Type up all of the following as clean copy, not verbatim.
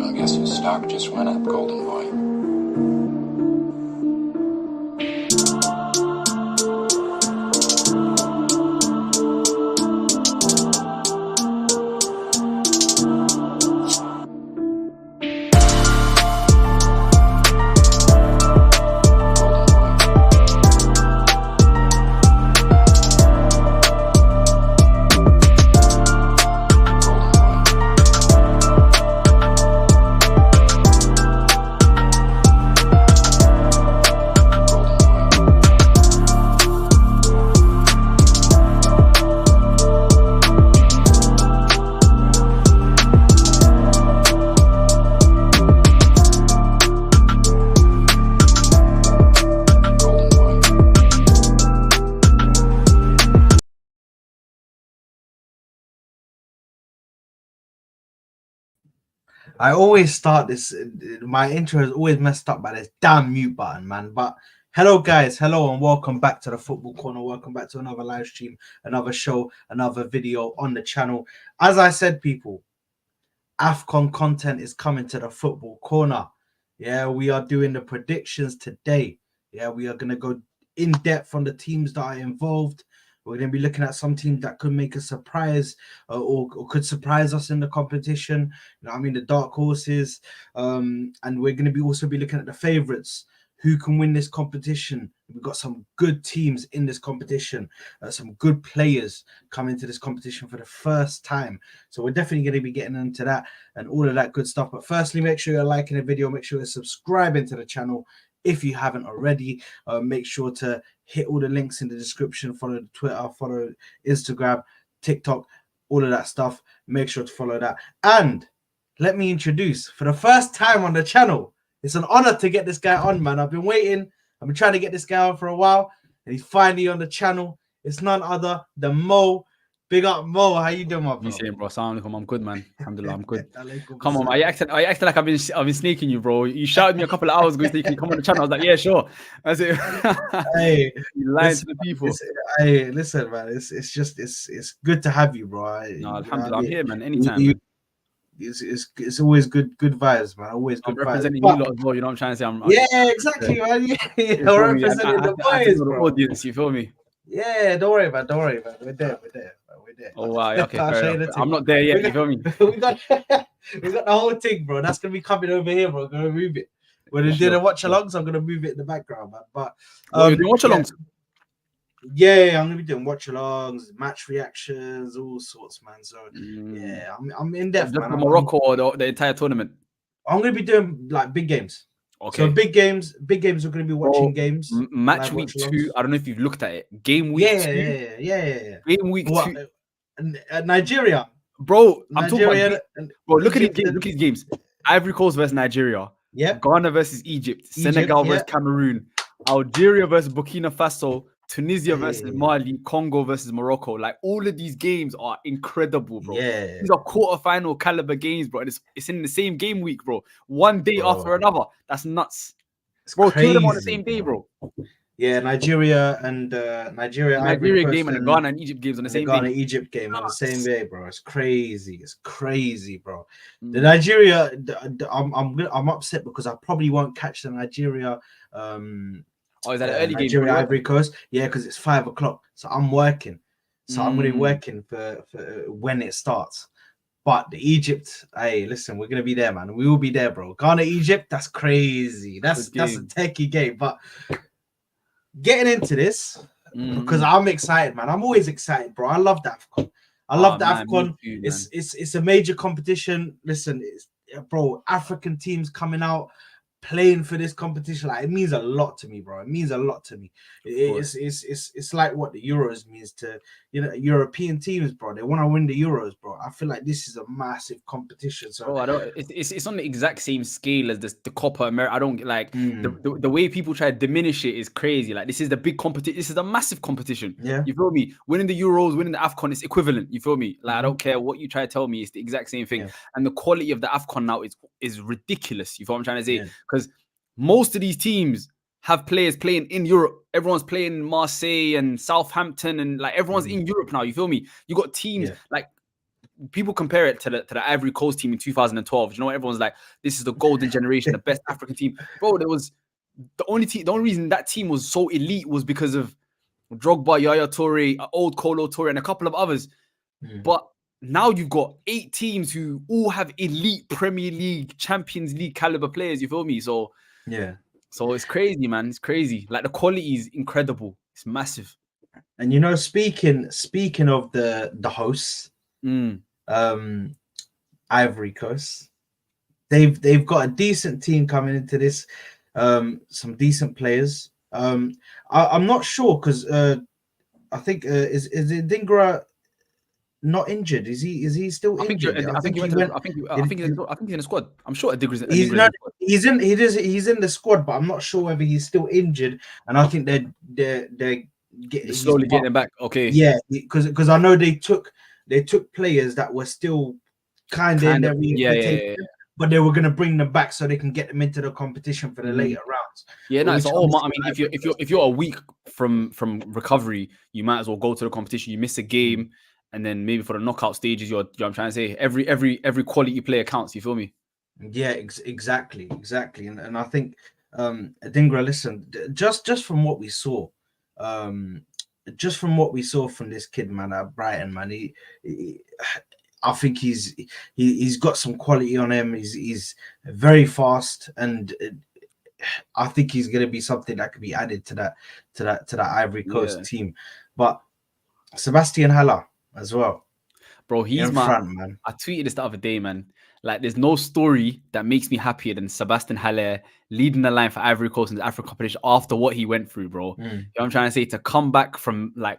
Well, I guess your stock just went up, Golden Boy. I always start this. My intro is always messed up by this damn mute button, man. But hello, guys. Hello, and welcome back to the Football Corner. Welcome back to another live stream, another show, another video on the channel. As I said, people, AFCON content is coming to the Football Corner. Yeah, we are doing the predictions today. Yeah, we are going to go in depth on the teams that are involved. We're going to be looking at some teams that could make a surprise or could surprise us in the competition. You know what I mean? The dark horses. And we're going to be also be looking at the favorites. Who can win this competition? We've got some good teams in this competition. Some good players coming to this competition for the first time. So we're definitely going to be getting into that and all of that good stuff. But firstly, make sure you're liking the video. Make sure you're subscribing to the channel. If you haven't already, make sure to hit all the links in the description. Follow Twitter, follow Instagram, TikTok, all of that stuff. Make sure to follow that. And let me introduce, for the first time on the channel, it's an honor to get this guy on, man. I've been waiting. I've been trying to get this guy on for a while, and he's finally on the channel. It's none other than Mo. Big up, Mo. How you doing, my bro? You saying, bro? Assalamu alaikum. I'm good, man. Alhamdulillah, I'm good. Come on, man. I acted like I've been sneaking you, bro. You shouted me a couple of hours ago, so you can come on the channel. I was like, yeah, sure. That's it. Hey, you lying to the people. Hey, listen, man. It's good to have you, bro. No, alhamdulillah, I'm here, man. Anytime. It's always good vibes, man. Always good I'm representing vibes. you lot as well. You know what I'm trying to say? Yeah, exactly, man. You're representing the boys, the bro. audience. You feel me? Yeah, don't worry, man. We're there. Oh wow, okay, I'm not there yet. You feel me? we got the whole thing, bro. That's gonna be coming over here, bro. I'm gonna move it. When they do the watch alongs, I'm gonna move it in the background, man. But you're doing watch alongs? Yeah, I'm gonna be doing watch alongs, match reactions, all sorts, man. So yeah, I'm in depth, man. Morocco or the entire tournament? I'm gonna be doing like big games. Okay. So big games. We're going to be watching games. Match week 2. I don't know if you've looked at it. Game week 2. Yeah. Game week 2. Nigeria, bro. Nigeria, bro. Look at these games. Ivory Coast versus Nigeria. Yeah. Ghana versus Egypt. Senegal versus Cameroon. Algeria versus Burkina Faso. Tunisia versus Mali, Congo versus Morocco. Like all of these games are incredible, bro. Yeah. These are quarterfinal caliber games, bro. And it's in the same game week, bro. One day after another. That's nuts. Bro, crazy, 2 of them on the same day, bro. Yeah, Nigeria game and the Ghana and Egypt games on the same day. Ghana Egypt game on the same day, bro. It's crazy, bro. The Nigeria, I'm upset because I probably won't catch the Nigeria. Oh, is that an early game? Nigeria, Ivory Coast? Yeah, because it's 5 o'clock. So I'm working. So I'm going to be working for when it starts. But the Egypt, hey, listen, we're going to be there, man. We will be there, bro. Ghana, Egypt, that's crazy. That's a techie game. But getting into this, because I'm excited, man. I'm always excited, bro. I love the AFCON. I love the AFCON. It's a major competition. Listen, bro, African teams coming out, playing for this competition, like it means a lot to me, bro. It means a lot to me. It's like what the Euros means to European teams, bro. They want to win the Euros, bro. I feel like this is a massive competition. So it's on the exact same scale as the Copa America. I don't like the way people try to diminish it is crazy. Like this is the big competition. This is a massive competition. Yeah, you feel me? Winning the Euros, winning the AFCON is equivalent. You feel me? Like I don't care what you try to tell me. It's the exact same thing. And the quality of the AFCON now is ridiculous. You feel what I'm trying to say? Because most of these teams have players playing in Europe. Everyone's playing in Marseille and Southampton, and like everyone's in Europe now. You feel me? You got teams like people compare it to the Ivory Coast team in 2012. You know, everyone's like, this is the golden generation, the best African team. Bro, there was the only reason that team was so elite was because of Drogba, Yaya Toure, old Kolo Toure, and a couple of others. But now you've got 8 teams who all have elite Premier League, Champions League caliber players. You feel me? So yeah. So it's crazy, man. It's crazy. Like the quality is incredible. It's massive. And you know, speaking of the hosts, Ivory Coast, they've got a decent team coming into this. Some decent players. I'm not sure because I think is Dingra not injured? Is he still injured? I think he's in the squad. I'm sure he's in the squad, but I'm not sure whether he's still injured. And I think they're slowly getting him back. Okay. Yeah, because I know they took players that were still kind of in their rehabilitation, but they were going to bring them back so they can get them into the competition for the later rounds. Yeah, no, it's all. I mean, if you're a week from recovery, you might as well go to the competition. You miss a game, and then maybe for the knockout stages, you know what I'm trying to say, every quality player counts. You feel me? Yeah, exactly. And I think Adingra, listen, just from what we saw, from this kid, man, at Brighton, man, I think he's got some quality on him. He's very fast, and I think he's going to be something that could be added to that Ivory Coast team. But Sebastian Haller as well, bro, he's front, man. I tweeted this the other day, man. Like, there's no story that makes me happier than Sebastian Haller leading the line for Ivory Coast in the African competition after what he went through, bro. You know what I'm trying to say? To come back from like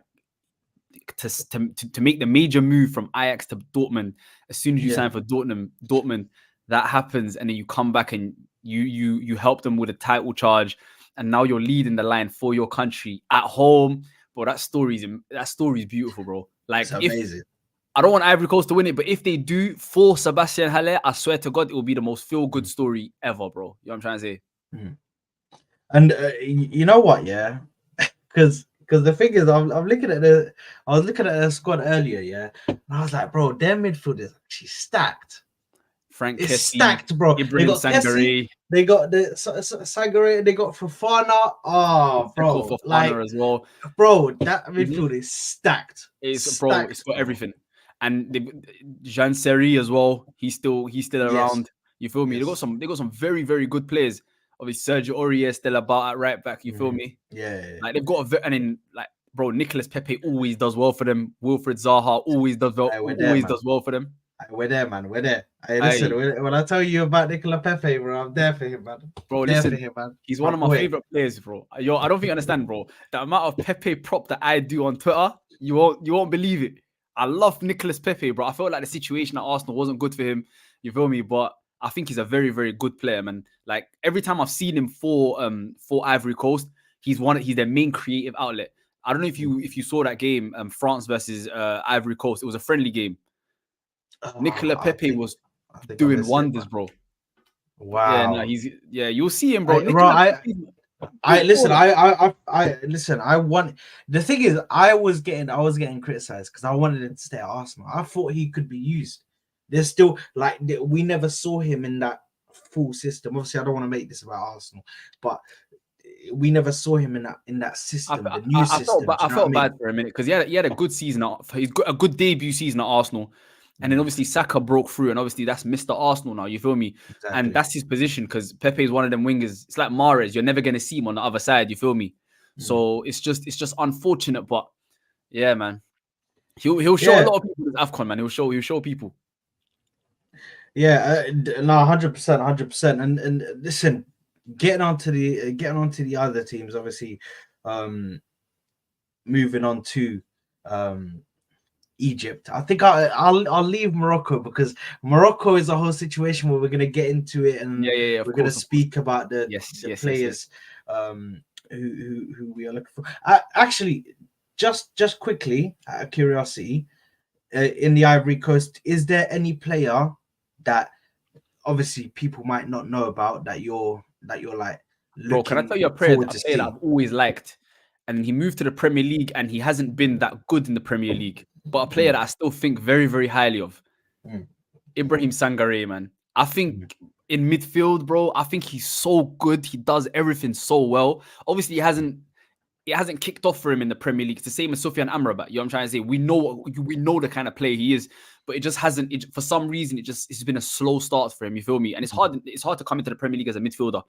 to make the major move from Ajax to Dortmund as soon as you sign for Dortmund, that happens, and then you come back and you help them with a title charge, and now you're leading the line for your country at home, bro. That story is beautiful, bro. Like, it's amazing. I don't want Ivory Coast to win it, but if they do, for Sebastian Haller, I swear to God, it will be the most feel-good story ever, bro. You know what I'm trying to say? And you know what, yeah, because the thing is, I was looking at the squad earlier, and I was like, bro, their midfield is actually stacked. Frank it's Kessie, stacked, bro. Ibrahim Sangare. They got the Sangare. They got Fofana. Oh, bro, Fofana like, as well, bro. That midfield is stacked. It's got everything. And Jean Seri as well. He's still around. You feel me? Yes. They got some very, very good players. Obviously, Sergio Aurier still about at right back. You feel me? Yeah. Like, they've got and then, like, bro, Nicolas Pepe always does well for them. Wilfred Zaha always does well. Does well for them. We're there, man. We're there. Hey, listen, when I tell you about Nicolas Pepe, bro, I'm there for him, man. Bro, listen, he's one of my favorite players, bro. I don't think you understand, bro. The amount of Pepe prop that I do on Twitter, you won't believe it. I love Nicolas Pepe, bro. I felt like the situation at Arsenal wasn't good for him. You feel me? But I think he's a very, very good player, man. Like, every time I've seen him for Ivory Coast, he's their main creative outlet. I don't know if you saw that game, France versus Ivory Coast. It was a friendly game. Nicolas Pepe was doing wonders, bro. Wow. Yeah, you'll see him, bro. Listen. I want. The thing is, I was getting criticized because I wanted him to stay at Arsenal. I thought he could be used. There's still, like, we never saw him in that full system. Obviously, I don't want to make this about Arsenal, but we never saw him in that system, the new system. I felt bad for a minute because he had a good season. He's got a good debut season at Arsenal. And then obviously Saka broke through, and obviously that's Mr. Arsenal now. You feel me? Exactly. And that's his position because Pepe is one of them wingers. It's like Mahrez. You're never gonna see him on the other side. You feel me? So it's just unfortunate, but yeah, man. He'll show a lot of people this AFCON, man. He'll show people. Yeah, no, 100%. And listen, getting on to the other teams, obviously, moving on to Egypt. I think I'll leave Morocco because Morocco is a whole situation where we're gonna get into it, and we're gonna speak about the players who we are looking for. Actually, just quickly, out of curiosity, in the Ivory Coast, is there any player that obviously people might not know about that you're like? Bro, can I tell you a player that I've always liked? And he moved to the Premier League, and he hasn't been that good in the Premier League. But a player that I still think very, very highly of. Ibrahim Sangare, man. I think in midfield, bro, I think he's so good. He does everything so well. Obviously, it hasn't kicked off for him in the Premier League. It's the same as Sufyan Amrabat. You know what I'm trying to say? We know the kind of player he is, but it just hasn't. For some reason, it's been a slow start for him. You feel me? And it's hard to come into the Premier League as a midfielder.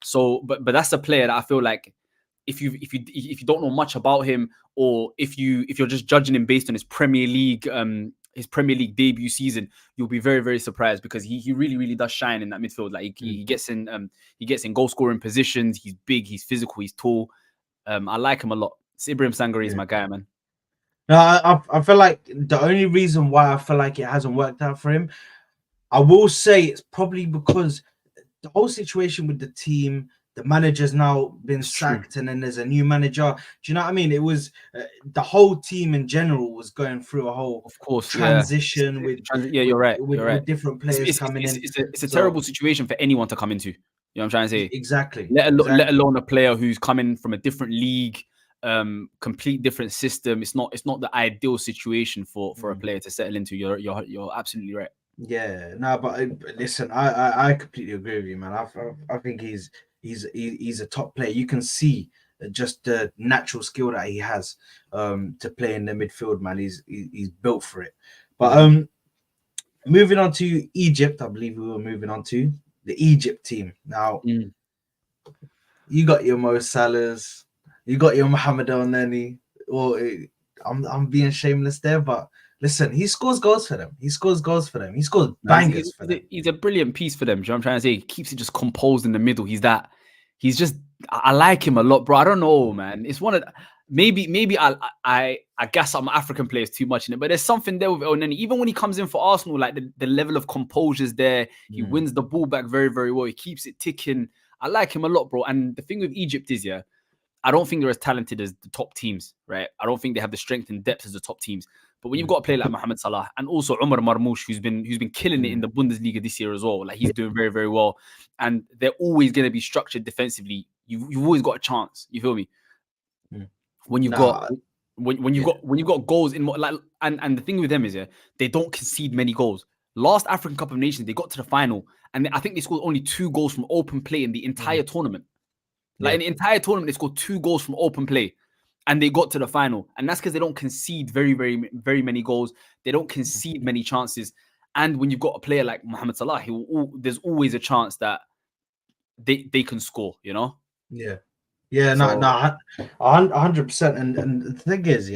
So, but that's a player that I feel like if you don't know much about him, or if you're just judging him based on his Premier League debut season, you'll be very, very surprised, because he really does shine in that midfield. Like he gets in goal scoring positions. He's big, he's physical, he's tall. I like him a lot. Ibrahim Sangare is my guy, man. No, I feel like the only reason why I feel like it hasn't worked out for him, I will say it's probably because the whole situation with the team, the manager's now been sacked, and then there's a new manager. Do you know what I mean? It was the whole team in general was going through a whole transition with you're right. With different players coming in. It's a terrible situation for anyone to come into. You know what I'm trying to say? Exactly. Let alone a player who's coming from a different league, complete different system. It's not the ideal situation for a player to settle into. You're absolutely right. Yeah, no, but listen, I completely agree with you, man. I think he's a top player. You can see just the natural skill that he has to play in the midfield, man. He's built for it. But moving on to Egypt, I believe we were moving on to the Egypt team. Now, you got your Mo Salahs, you got your Mohamed El Neni. Well, I'm being shameless there, but listen, he scores goals for them. He scores bangers for them. He's a brilliant piece for them. Do you know what I'm trying to say? He keeps it just composed in the middle. I like him a lot, bro. I don't know, man. It's one of maybe I guess I'm African players too much in it, but there's something there with El Neni. Even when he comes in for Arsenal, like the level of composure is there. He wins the ball back very, very well. He keeps it ticking. I like him a lot, bro. And the thing with Egypt is, I don't think they're as talented as the top teams, right? I don't think they have the strength and depth as the top teams. But when you've got a player like Mohamed Salah and also Omar Marmoush, who's been killing it in the Bundesliga this year as well, like he's doing very, very well, and they're always going to be structured defensively. You've always got a chance. You feel me? When you've got goals in like, and the thing with them is they don't concede many goals. Last African Cup of Nations, they got to the final, and I think they scored only 2 goals from open play in the entire tournament. Like in the entire tournament, they scored 2 goals from open play, and they got to the final. And that's because they don't concede very, very, very many goals. They don't concede many chances. And when you've got a player like Mohamed Salah, there's always a chance that they can score. You know? Yeah. No, 100%. And the thing is,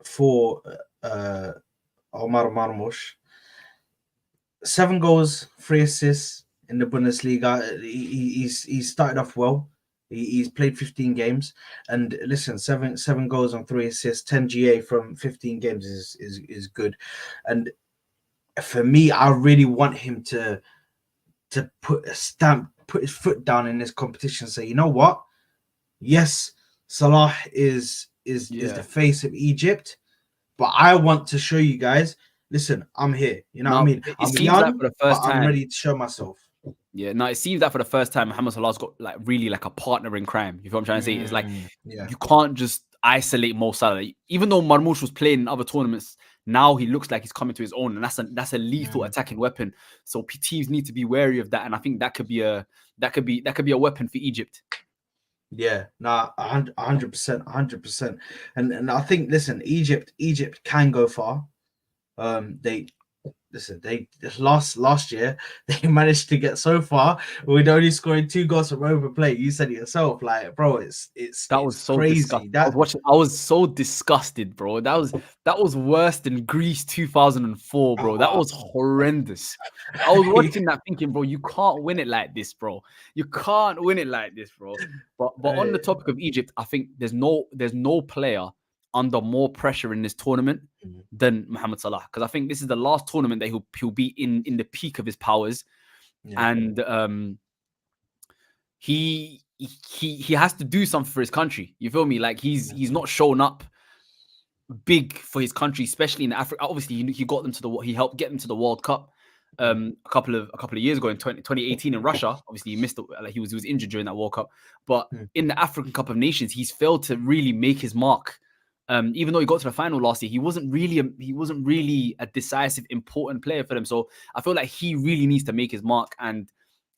for Omar Marmoush, 7 goals, 3 assists in the Bundesliga. He's started off well. He's played 15 games, and listen, 7 goals and 3 assists, 10 GA from 15 games is good. And for me, I really want him to put his foot down in this competition. Say, you know what? Yes, Salah is the face of Egypt, but I want to show you guys. Listen, I'm here. You know what I mean? I'm young, but I'm ready to show myself. Yeah, no, it seems that for the first time, Mohamed Salah's got like really like a partner in crime. You know what I'm trying to say? It's like you can't just isolate Mo Salah. Even though Marmoush was playing in other tournaments, now he looks like he's coming to his own, and that's a lethal attacking weapon. So teams need to be wary of that, and I think that could be a weapon for Egypt. Yeah, no, 100%, and I think, listen, Egypt can go far. They last year they managed to get so far with only scoring 2 goals from open play. You said it yourself, like, bro, it's so crazy. I was so disgusted, bro. That was worse than Greece 2004, bro. That was horrendous. I was watching that thinking, bro, you can't win it like this, bro. You can't win it like this, bro. But on the topic of Egypt, I think there's no player under more pressure in this tournament than Mohamed Salah, because I think this is the last tournament that he'll be in the peak of his powers, and he has to do something for his country. You feel me? Like he's not shown up big for his country, especially in Africa. Obviously, he helped get them to the World Cup a couple of years ago in 2018 in Russia. Obviously, he missed it. Like he was injured during that World Cup, but in the African Cup of Nations, he's failed to really make his mark Even though he got to the final last year, he wasn't really a decisive, important player for them. So I feel like he really needs to make his mark. And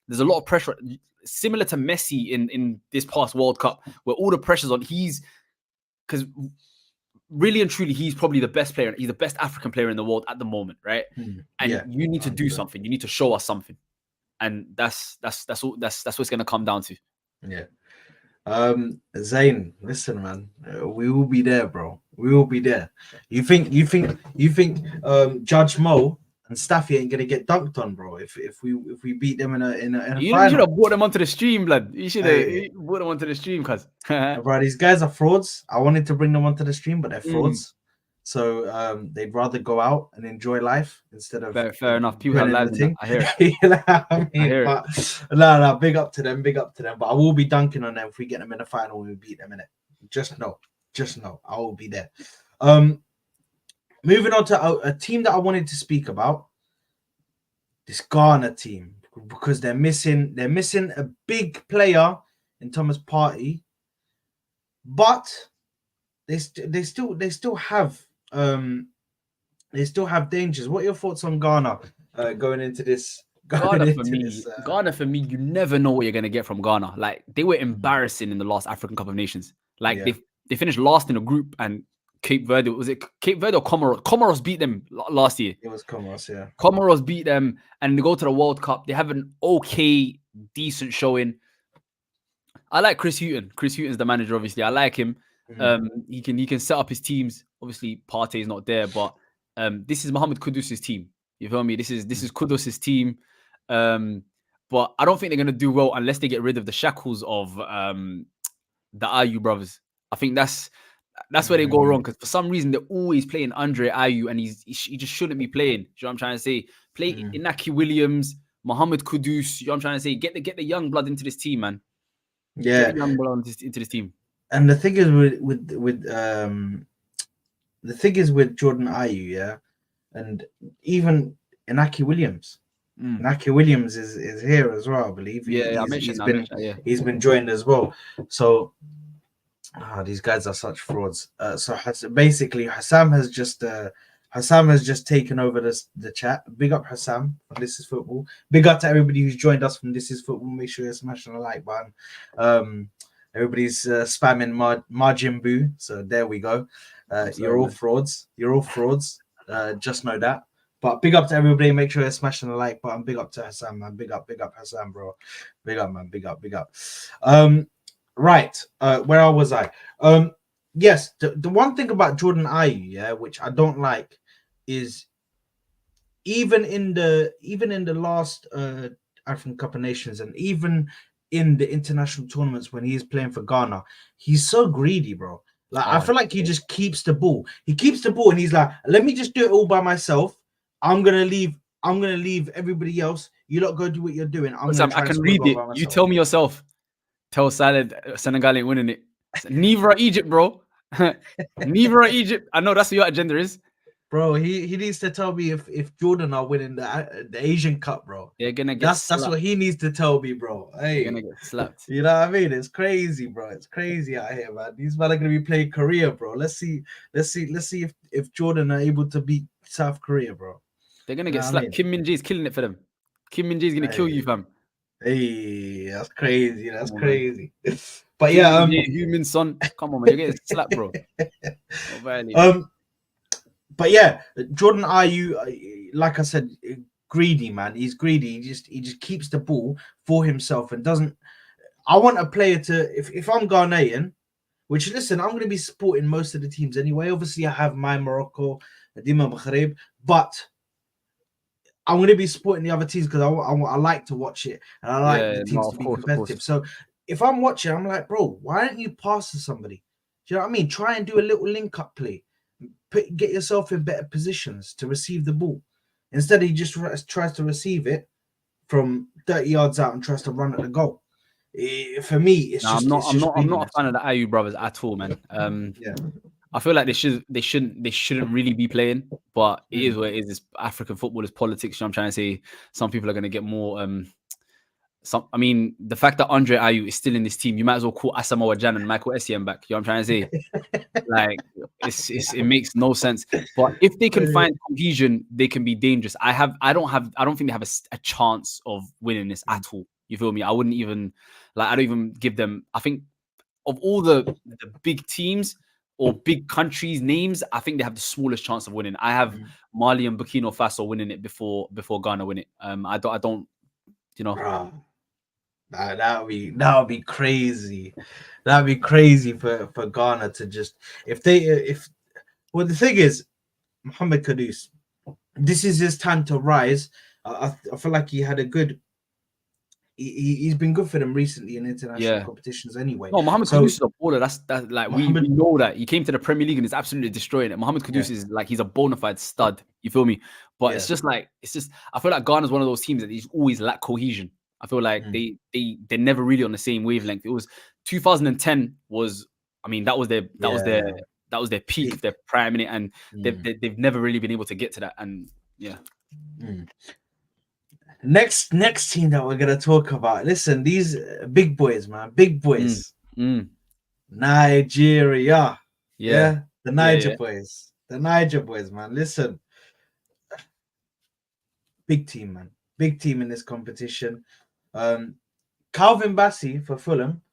there's a lot of pressure, similar to Messi in this past World Cup, where all the pressure's on. Because really and truly, he's probably the best player. He's the best African player in the world at the moment, right? And you need to do something. You need to show us something, and that's what it's going to come down to. Yeah. Zayn, listen, man, we will be there, bro. We will be there. You think Judge Mo and Staffy ain't gonna get dunked on, bro? If we beat them in a You final. should have brought them onto the stream, blood. You should have brought them onto the stream, cuz. Bro, these guys are frauds. I wanted to bring them onto the stream, but they're frauds. So they'd rather go out and enjoy life instead of fair enough. People have lives. I hear it. You know what I mean? No, big up to them. But I will be dunking on them if we get them in the final and we beat them in it. Just know, I will be there. Moving on to a team that I wanted to speak about, this Ghana team, because they're missing a big player in Thomas Partey, but they still have dangers. What are your thoughts on Ghana going into this? Ghana for me, you never know what you're gonna get from Ghana. Like, they were embarrassing in the last African Cup of Nations. Like, they finished last in a group, and Cape Verde, was it Cape Verde or Comoros? Comoros beat them last year. It was Comoros, yeah. Comoros beat them, and they go to the World Cup. They have an okay, decent showing. I like Chris Hughton. Chris Hughton's the manager, obviously. I like him. He can set up his teams. Obviously, Partey is not there, but this is Mohamed Kudus's team. You feel me? This is Kudus's team. But I don't think they're gonna do well unless they get rid of the shackles of the Ayew brothers. I think that's where they go wrong, because for some reason they're always playing Andre Ayew, and he just shouldn't be playing. You know what I'm trying to say? Play Inaki Williams, Mohamed Kudus. You know what I'm trying to say? Get the young blood into this team, man. Yeah, get the young blood into this team. And the thing is with Jordan Ayew, yeah, and even Inaki Williams. Inaki Williams is here as well, I believe. He's been joined as well. So these guys are such frauds. So basically, Hassam has just taken over the chat. Big up Hassam from This Is Football. Big up to everybody who's joined us from This Is Football. Make sure you're smashing the like button. Everybody's spamming Margin Boo. So there we go. You're all frauds. Just know that. But big up to everybody. Make sure you're smashing the like button. Big up to Hassam, man. Big up Hassam, bro. Big up, man. Big up. Right. Where was I? Yes. The one thing about Jordan Ayew, yeah, which I don't like, is even in the last African Cup of Nations, and even in the international tournaments when he's playing for Ghana, he's so greedy, bro. Like, I feel like he just keeps the ball. He keeps the ball, and he's like, let me just do it all by myself. I'm gonna leave everybody else. You lot go do what you're doing. I can read it. You tell me yourself. Tell Salah Senegal ain't winning it. Neither are Egypt, bro. Neither are Egypt. I know that's what your agenda is. Bro, he needs to tell me if Jordan are winning the Asian Cup, bro. They're gonna get slapped. That's what he needs to tell me, bro. Hey, they're gonna get slapped. You know what I mean? It's crazy, bro. It's crazy out here, man. These men are gonna be playing Korea, bro. Let's see if Jordan are able to beat South Korea, bro. They're gonna get slapped. Kim Min-jae is killing it for them. Kim Min-jae is gonna kill you, fam. Hey, that's crazy. That's crazy. But yeah, human son, come on, man, you're getting slapped, bro. But yeah, Jordan Ayew, like I said, greedy, man. He's greedy. He just keeps the ball for himself and doesn't. I want a player to. If I'm Ghanaian, which, listen, I'm going to be supporting most of the teams anyway. Obviously, I have my Morocco, Dima Maghreb, but I'm going to be supporting the other teams because I like to watch it and I like the teams to be competitive. So if I'm watching, I'm like, bro, why don't you pass to somebody? Do you know what I mean? Try and do a little link-up play. Get yourself in better positions to receive the ball. Instead, he just tries to receive it from 30 yards out and tries to run at the goal. For me, I'm not a fan of the Ayew brothers at all, man. I feel like they shouldn't really be playing, but it is what it is. It's African football is politics. You know what I'm trying to say, some people are going to get more I mean, the fact that Andre Ayew is still in this team, you might as well call Asamoah Gyan and Michael Essien back. You know what I'm trying to say? Like, it makes no sense. But if they can find cohesion, they can be dangerous. I don't think they have a chance of winning this at all. You feel me? I wouldn't even I don't even give them. I think of all the big teams or big countries' names, I think they have the smallest chance of winning. I have Mali and Burkina Faso winning it before Ghana win it. I don't, you know. Bro, that would be crazy. That'd be crazy for Ghana to just well, the thing is, Mohamed Kudus, this is his time to rise. I feel like he had a good. He's been good for them recently in international competitions anyway. No, Mohamed Kudus is a baller. That's like we know that he came to the Premier League and is absolutely destroying it. Mohamed Kudus is like, he's a bona fide stud. You feel me? But it's just I feel like Ghana's one of those teams that he's always lack cohesion. I feel like they're never really on the same wavelength. It was 2010 was, I mean, that was their peak, their prime, and they've never really been able to get to that. And Next team that we're gonna talk about. Listen, these big boys, man, big boys. Nigeria, the Niger boys, man. Listen, big team, man, big team in this competition. Calvin Bassey for Fulham,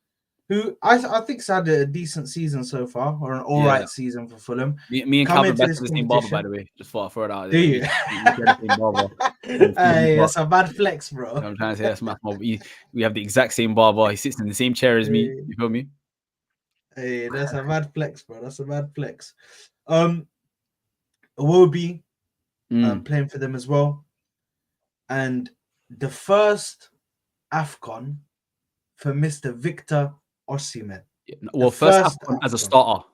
who I think's had a decent season so far, or an all right season for Fulham. Me and Calvin Bassey the same barber, by the way. Just thought it out. Do you? Hey, that's a bad flex, bro. You know I'm trying to say that's my. We have the exact same barber. He sits in the same chair as me. You feel me? Hey, that's a bad flex, bro. That's a bad flex. Iwobi playing for them as well, and the first AFCON for Mr. Victor Osimhen. Well, first AFCON as a starter.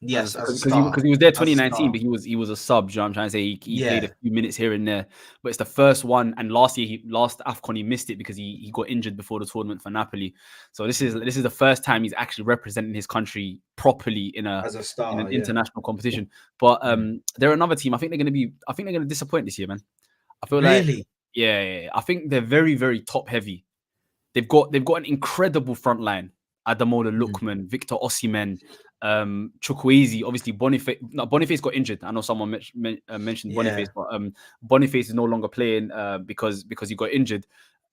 Yes, because he was there 2019, but he was a sub. You know what I'm trying to say? He played a few minutes here and there, but it's the first one. And last AFCON he missed it because he got injured before the tournament for Napoli. So this is the first time he's actually representing his country properly in an international competition. But they're another team. I think they're going to disappoint this year, man. I feel like I think they're very, very top heavy. They've got an incredible front line. Ademola Lookman, Victor Osimhen, Chukwueze, obviously Boniface got injured. I know someone mentioned Boniface, but Boniface is no longer playing because he got injured.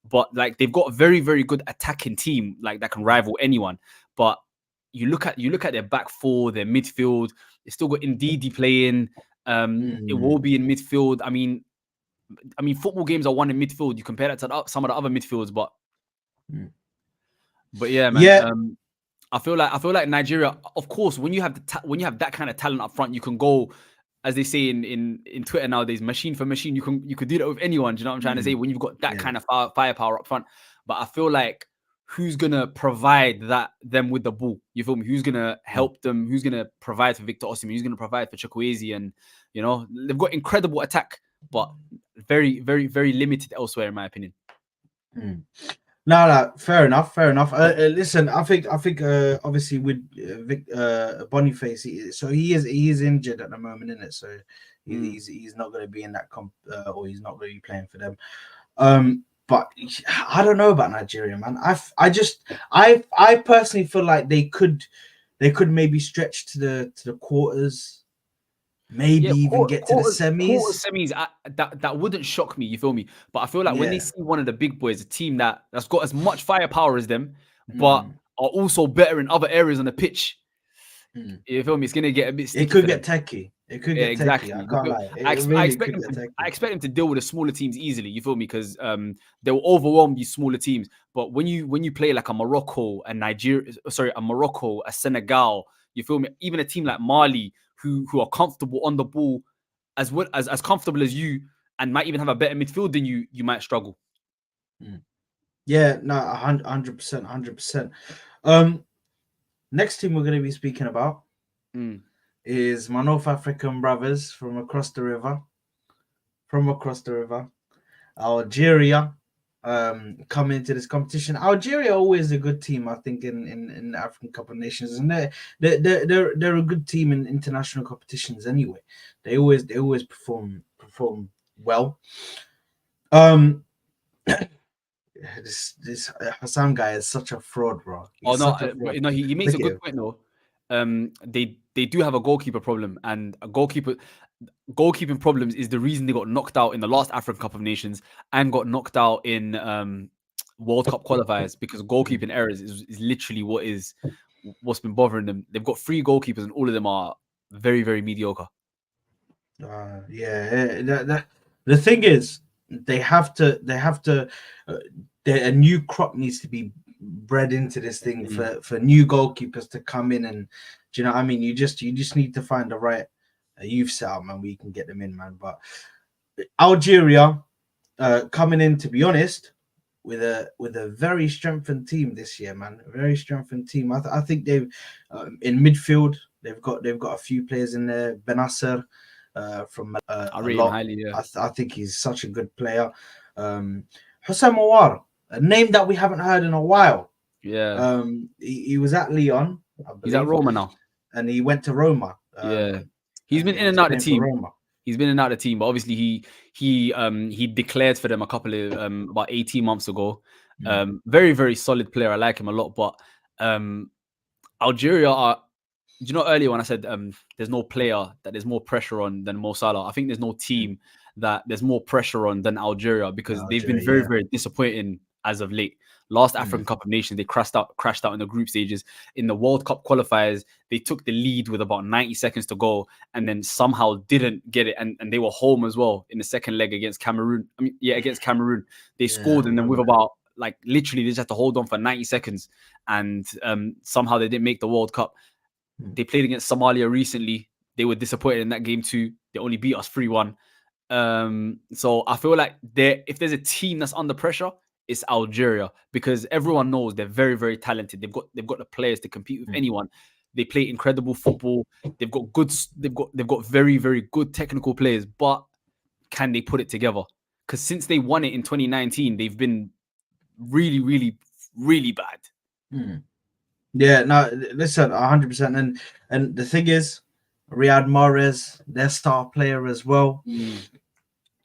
But like they've got a very, very good attacking team like that can rival anyone. But you look at their back four, their midfield. They still got Ndidi playing. It will be in midfield. I mean, football games are won in midfield. You compare that to some of the other midfields, but yeah, man. Yeah. I feel like Nigeria. Of course, when you have that kind of talent up front, you can go, as they say in Twitter nowadays, machine for machine. You could do that with anyone. Do you know what I'm trying to say? When you've got that kind of firepower up front, but I feel like who's gonna provide them with the ball? You feel me? Who's gonna help them? Who's gonna provide for Victor Osimhen? Who's gonna provide for Chukwueze? And you know they've got incredible attack, but very, very, very limited elsewhere, in my opinion. No, fair enough. Listen, I think obviously with Boniface, he is injured at the moment, isn't it? So he's not going to be in that comp, or he's not going to be playing for them. But I don't know about Nigeria, man. I personally feel like they could maybe stretch to the quarters. Maybe even get to the semis. That wouldn't shock me. You feel me? But I feel like when they see one of the big boys, a team that's got as much firepower as them, but are also better in other areas on the pitch. You feel me? It's gonna get a bit. It could get techie. It could get exactly. techie. I can't lie. I expect them to deal with the smaller teams easily. You feel me? Because they'll overwhelm these smaller teams. But when you play like a Morocco, a Morocco, a Senegal, you feel me? Even a team like Mali, who are comfortable on the ball as well as comfortable as you, and might even have a better midfield than you might struggle. Yeah, no, 100%. Next team we're going to be speaking about is my North African brothers from across the river. Algeria come into this competition. Algeria always a good team, I think, in the African Cup of Nations, and they're a good team in international competitions anyway. They always perform well. this Hassan guy is such a fraud, bro. Oh He's no, such a fraud. but no, he makes Look a at good him. point though. They do have a goalkeeper problem, and a goalkeeping problems is the reason they got knocked out in the last African Cup of Nations and got knocked out in World Cup qualifiers, because goalkeeping errors is literally what's been bothering them. They've got 3 goalkeepers, and all of them are very, very mediocre. The thing is, they have to. A new crop needs to be bred into this thing for new goalkeepers to come in, and do you know what I mean? You just need to find the right youth setup, man. We can get them in, man. But Algeria coming in, to be honest, with a very strengthened team this year, man. A very strengthened team. I think they've in midfield they've got a few players in there. Benasser from I rate him highly. Yeah, I think he's such a good player. Hossein Mouar, a name that we haven't heard in a while. Yeah. He was at Lyon, I believe. He's at Roma now, and he went to Roma. Yeah, he's been in and out of the team. Roma. He's been in and out of the team, but obviously he declared for them a couple of about 18 months ago. Very, very solid player. I like him a lot. But Algeria are, you know, earlier when I said there's no player that there's more pressure on than Mo Salah, I think there's no team that there's more pressure on than Algeria, because they've been very, very disappointing as of late. Last African Cup of Nations, they crashed out in the group stages. In the World Cup qualifiers, they took the lead with about 90 seconds to go, and then somehow didn't get it. And they were home as well in the second leg against Cameroon. Against Cameroon, they scored, and then with about literally they just had to hold on for 90 seconds, and somehow they didn't make the World Cup. They played against Somalia recently. They were disappointed in that game too. They only beat us 3-1. So I feel like if there's a team that's under pressure, it's Algeria, because everyone knows they're very, very talented. They've got the players to compete with anyone. They play incredible football. They've got very, very good technical players, but can they put it together? Because since they won it in 2019, they've been really, really, really bad. Yeah, no, listen, 100%. And the thing is, Riyad Mahrez, their star player as well.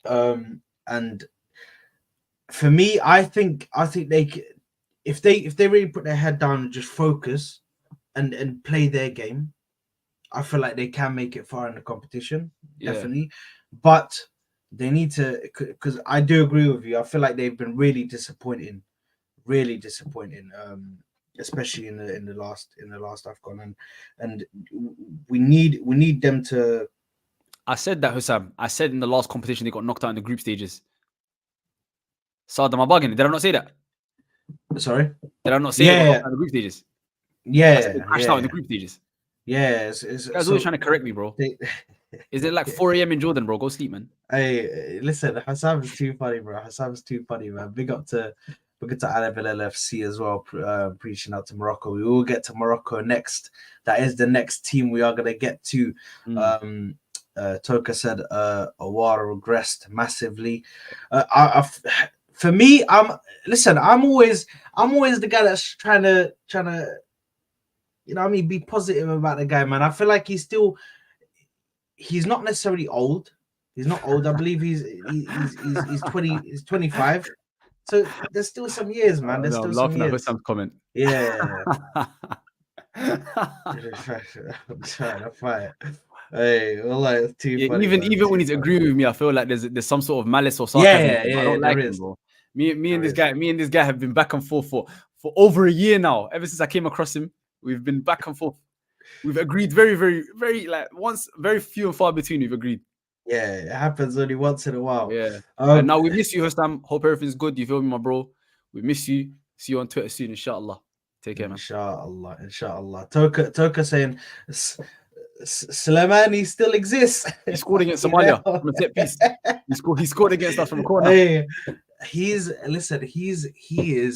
And for me, I think they, if they really put their head down and just focus and play their game, I feel like they can make it far in the competition, definitely. But they need to, because I do agree with you. I feel like they've been really disappointing, especially in the last AFCON, and we need them to. I said that, Hussam. I said in the last competition they got knocked out in the group stages. So am I bugging? Did I not say that? Sorry? Did I not say they got knocked out in the group stages? Yeah, crashed out in the group stages. Yeah, you guys always trying to correct me, bro. Is it like 4 a.m. in Jordan, bro? Go sleep, man. Hey, listen, Hassan is too funny, bro. Hassan's too funny, man. Big up to Aleville LFC as well, preaching out to Morocco. We will get to Morocco next. That is the next team we are going to get to. Toka said Awara regressed massively. For me, I'm always the guy that's trying to you know what I mean, be positive about the guy, man. I feel like he's not necessarily old. He's not old. I believe he's 25. So there's still some years, man. There's still some years. At Sam's comment. Yeah. I'm trying to fight. Hey, well, it's too funny, even when he's agreeing with me, I feel like there's some sort of malice or sarcasm. Yeah, I don't like him, bro. Me and this guy have been back and forth for over a year now. Ever since I came across him, we've been back and forth. We've agreed very, very, very once, very few and far between. We've agreed. Yeah, it happens only once in a while. Yeah. And now we miss you, Hussam. Hope everything's good. You feel me, my bro? We miss you. See you on Twitter soon, inshallah. Take care, man. Inshallah. Toka saying Slimani still exists. He scored against Somalia from a set piece. He scored against us from a corner. Hey, he is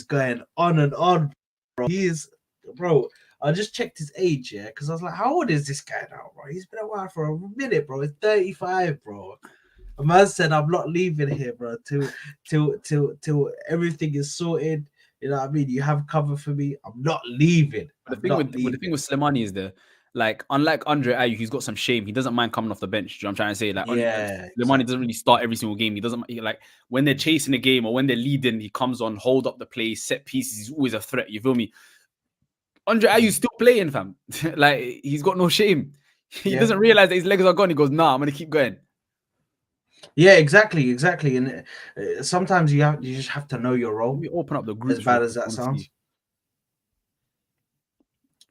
going on and on, bro. Bro. I just checked his age, because I was like, how old is this guy now, bro? He's been a while for a minute, bro. He's 35, bro. A man said, I'm not leaving here, bro, till everything is sorted. You know what I mean? You have cover for me. I'm not leaving. The thing with Slimani is Like, unlike Andre Ayew, he's got some shame. He doesn't mind coming off the bench. Do you know what I'm trying to say? Like, Lemani doesn't really start every single game. He doesn't like when they're chasing a game or when they're leading. He comes on, hold up the play, set pieces. He's always a threat. You feel me? Andre Ayew's still playing, fam. Like, he's got no shame. He doesn't realize that his legs are gone. He goes, "Nah, I'm gonna keep going." Yeah, exactly. And sometimes you just have to know your role. Let me open up the group. As bad as that sounds.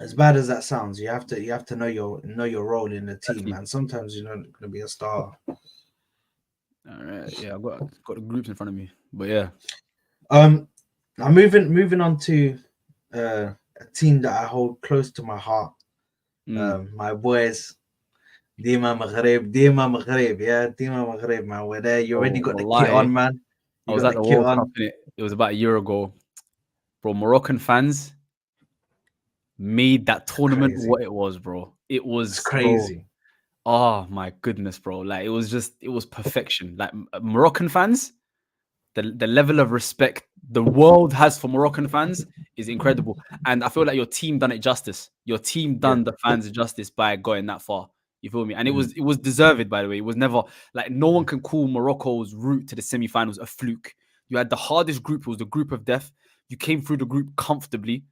As bad as that sounds, you have to know your role in the team, man. Sometimes you're not gonna be a star. All right, yeah, I've got the groups in front of me, but yeah. Now moving on to a team that I hold close to my heart. My boys, Dima Maghreb, man. We're there. You already got the kit on, man. I was at the World Cup. It was about a year ago, bro. Moroccan fans made that tournament what it was, bro. It was crazy. Bro. Oh my goodness, bro. Like, it was perfection. Like, Moroccan fans, the level of respect the world has for Moroccan fans is incredible. And I feel like your team done it justice. Your team done the fans justice by going that far. You feel me? And it was deserved, by the way. It was never like, no one can call Morocco's route to the semi-finals a fluke. You had the hardest group. It was the group of death. You came through the group comfortably.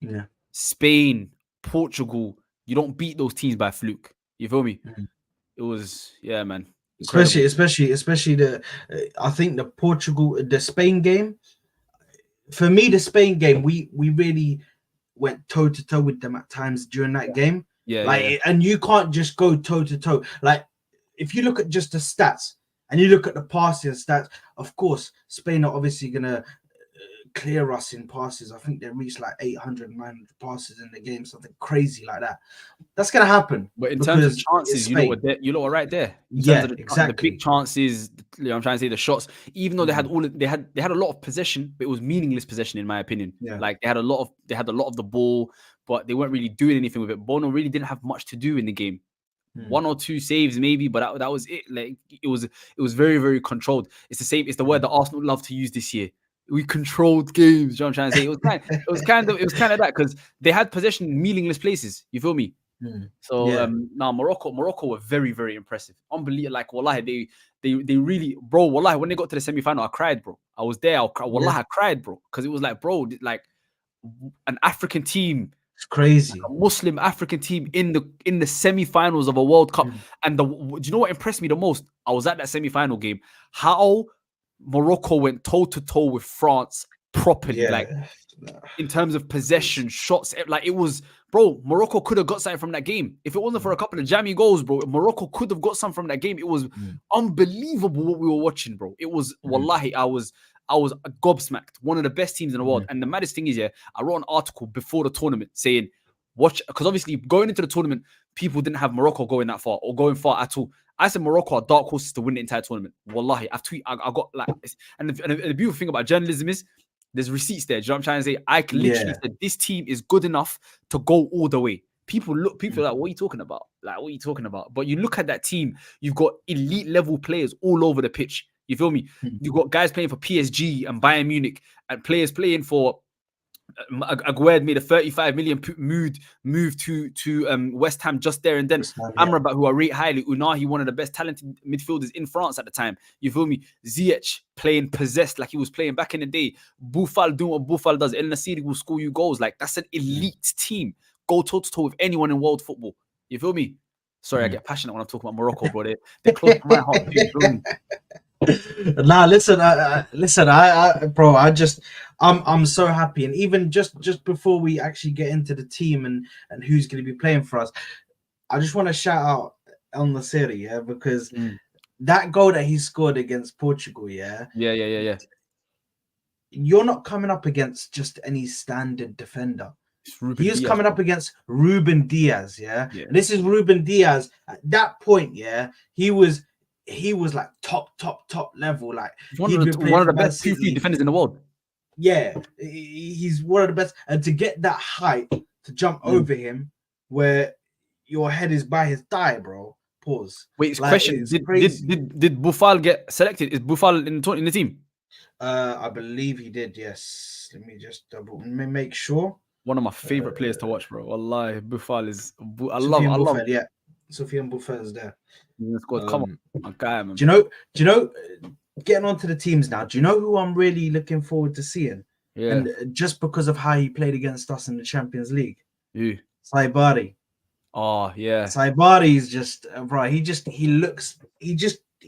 Yeah. Spain, Portugal, you don't beat those teams by fluke. You feel me? It was, yeah, man. Incredible. Especially the I think the Spain game. For me, the Spain game, we really went toe to toe with them at times during that game. Yeah. And you can't just go toe to toe. Like, if you look at just the stats and you look at the passing stats, of course, Spain are obviously gonna clear us in passes. I think they reached like 800, 900 passes in the game, something crazy like that. That's gonna happen. But in terms of chances, you know, right there. Exactly. The big chances, you know, I'm trying to say the shots. Even though they had a lot of possession, but it was meaningless possession in my opinion. Yeah. Like, they had a lot of the ball, but they weren't really doing anything with it. Bono really didn't have much to do in the game. 1 or 2 saves maybe, but that was it. Like, it was very, very controlled. It's the same. It's the word that Arsenal love to use this year. We controlled games. You know what I'm trying to say? It was kind of that, because they had possession in meaningless places. You feel me? So now Morocco were very, very impressive. Unbelievable. Like, wallahi, they really, bro, wallahi, when they got to the semi-final, I cried, bro. I was there. I cried, bro, because it was like, bro, like an African team. It's crazy. Like a Muslim African team in the semi-finals of a World Cup. And do you know what impressed me the most? I was at that semi-final game. How Morocco went toe-to-toe with France properly, like, in terms of possession, shots. Like, it was, bro, Morocco could have got something from that game. If it wasn't for a couple of jammy goals, bro, Morocco could have got something from that game. It was unbelievable what we were watching, bro. It was, wallahi, I was gobsmacked. One of the best teams in the world. And the maddest thing is, I wrote an article before the tournament saying, watch, because obviously going into the tournament, people didn't have Morocco going that far or going far at all. I said Morocco are dark horses to win the entire tournament. Wallahi, I got like, and the beautiful thing about journalism is there's receipts there. Do you know what I'm trying to say? I can literally say this team is good enough to go all the way. People are like, what are you talking about? Like, what are you talking about? But you look at that team, you've got elite level players all over the pitch. You feel me? You've got guys playing for PSG and Bayern Munich, and players playing for Aguerd made a 35 million move to West Ham just there and then. Amrabat, who I rate highly. Unahi, one of the best talented midfielders in France at the time. You feel me? Ziyech playing possessed like he was playing back in the day. Boufal doing what Boufal does. El Nassiri will score you goals. Like, that's an elite team. Go toe-to-toe with anyone in world football. You feel me? Sorry, I get passionate when I'm talking about Morocco, bro. They're close to my heart. You feel me? Nah, listen, bro, I'm so happy. And even just before we actually get into the team and who's going to be playing for us, I just want to shout out El Nassiri, because that goal that he scored against Portugal, yeah, you're not coming up against just any standard defender. He is coming up against Ruben Diaz, yeah? And this is Ruben Diaz. At that point, he was like top level. Like, one of the best 2-3 defenders in the world. Yeah, he's one of the best. And to get that height to jump over him, where your head is by his thigh, bro. Pause. Wait, like, question: Did Boufal get selected? Is Boufal in the team? I believe he did. Yes. Let me just make sure. One of my favorite players to watch, bro. Wallahi, Buffal is. I Soufiane love. Buffal, yeah. Soufiane Buffal is there. Come on, my guy, man. Do you know? Getting onto the teams now. Do you know who I'm really looking forward to seeing? Yeah. And just because of how he played against us in the Champions League, Who? Saibari. Oh yeah. Saibari is just right. He just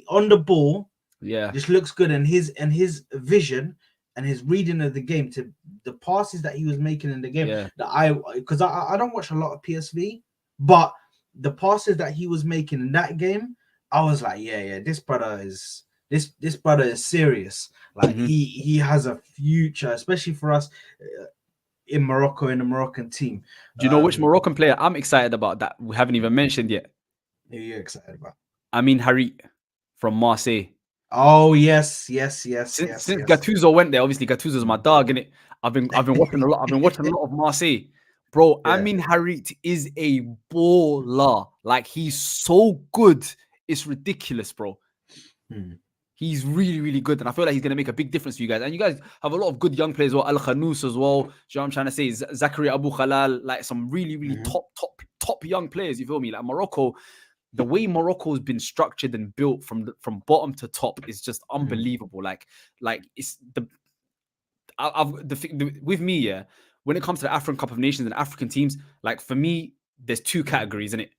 on the ball. Yeah. Just looks good, and his vision and his reading of the game, to the passes that he was making in the game. Yeah. Because I don't watch a lot of PSV, but the passes that he was making in that game, I was like, yeah, this brother is serious. Like he has a future, especially for us in Morocco, in the Moroccan team. Do you know which Moroccan player I'm excited about that we haven't even mentioned yet? Who are you excited about? Harit from Marseille. Oh yes. Since Gattuso went there, obviously Gattuso's my dog, innit? I've been watching a lot. I've been watching a lot of Marseille, bro. Yeah. Harit is a baller. Like, he's so good, it's ridiculous, bro. He's really, really good, and I feel like he's gonna make a big difference for you guys. And you guys have a lot of good young players, well, Al Khanous as well. Do you know what I'm trying to say? Zachary Abu Khalal, like some really, really top young players. You feel me? Like Morocco. The way Morocco's been structured and built from bottom to top is just unbelievable. Like it's with me, yeah. When it comes to the African Cup of Nations and African teams, like for me, there's two categories in it.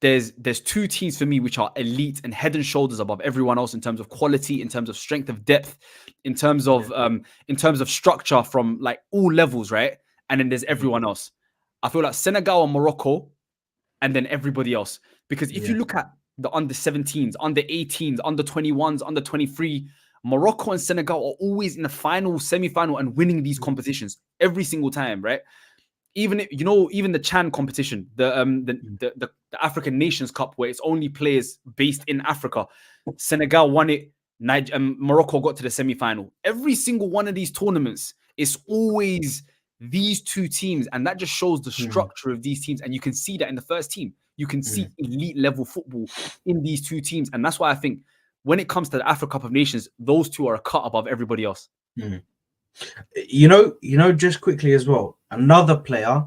There's two teams for me which are elite and head and shoulders above everyone else in terms of quality, in terms of strength of depth, in terms of structure from like all levels, right? And then there's everyone else. I feel like Senegal and Morocco, and then everybody else. Because if you look at the under 17s, under 18s, under 21s, under 23, Morocco and Senegal are always in the final, semi-final, and winning these competitions every single time, right? Even the Chan competition, the African Nations Cup, where it's only players based in Africa. Senegal won it. Morocco got to the semi-final. Every single one of these tournaments is always these two teams, and that just shows the structure of these teams. And you can see that in the first team. You can see elite level football in these two teams. And that's why I think when it comes to the Africa Cup of Nations, those two are a cut above everybody else. You know, just quickly as well, another player,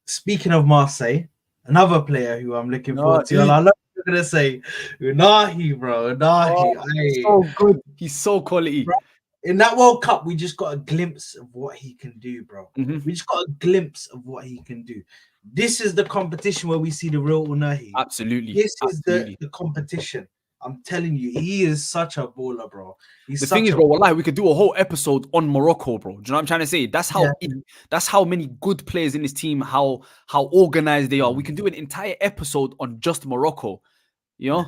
speaking of Marseille, another player who I'm looking forward to. And I know you're going to say, Unahi, bro. He's so good. He's so quality. Bro, in that World Cup, we just got a glimpse of what he can do, bro. We just got a glimpse of what he can do. This is the competition where we see the real Unahi. Absolutely. This is the competition. I'm telling you, he is such a baller, bro. The thing is, bro, wallahi, we could do a whole episode on Morocco, bro. Do you know what I'm trying to say? That's how many good players in this team, how organized they are. We can do an entire episode on just Morocco, you know?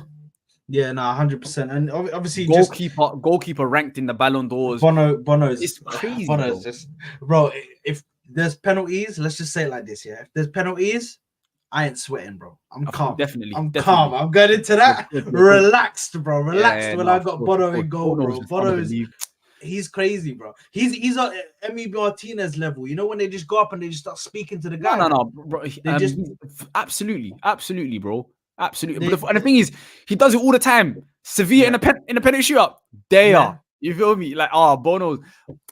Yeah, no, 100%. And obviously, goalkeeper ranked in the Ballon d'Ors. Bono's it's crazy, Bono's just, bro. If there's penalties, let's just say it like this, yeah. If there's penalties, I ain't sweating, bro. I'm calm. Definitely. Calm. I'm going into that relaxed, bro. Relaxed when I got Bono in goal, bro. Bono's he's crazy, bro. He's on Emi Martinez level. You know when they just go up and they just start speaking to the guy. No, bro. Absolutely, bro. Absolutely. And the thing is, he does it all the time. Sevilla in a penalty shootout, they are. You feel me? Like, Bono,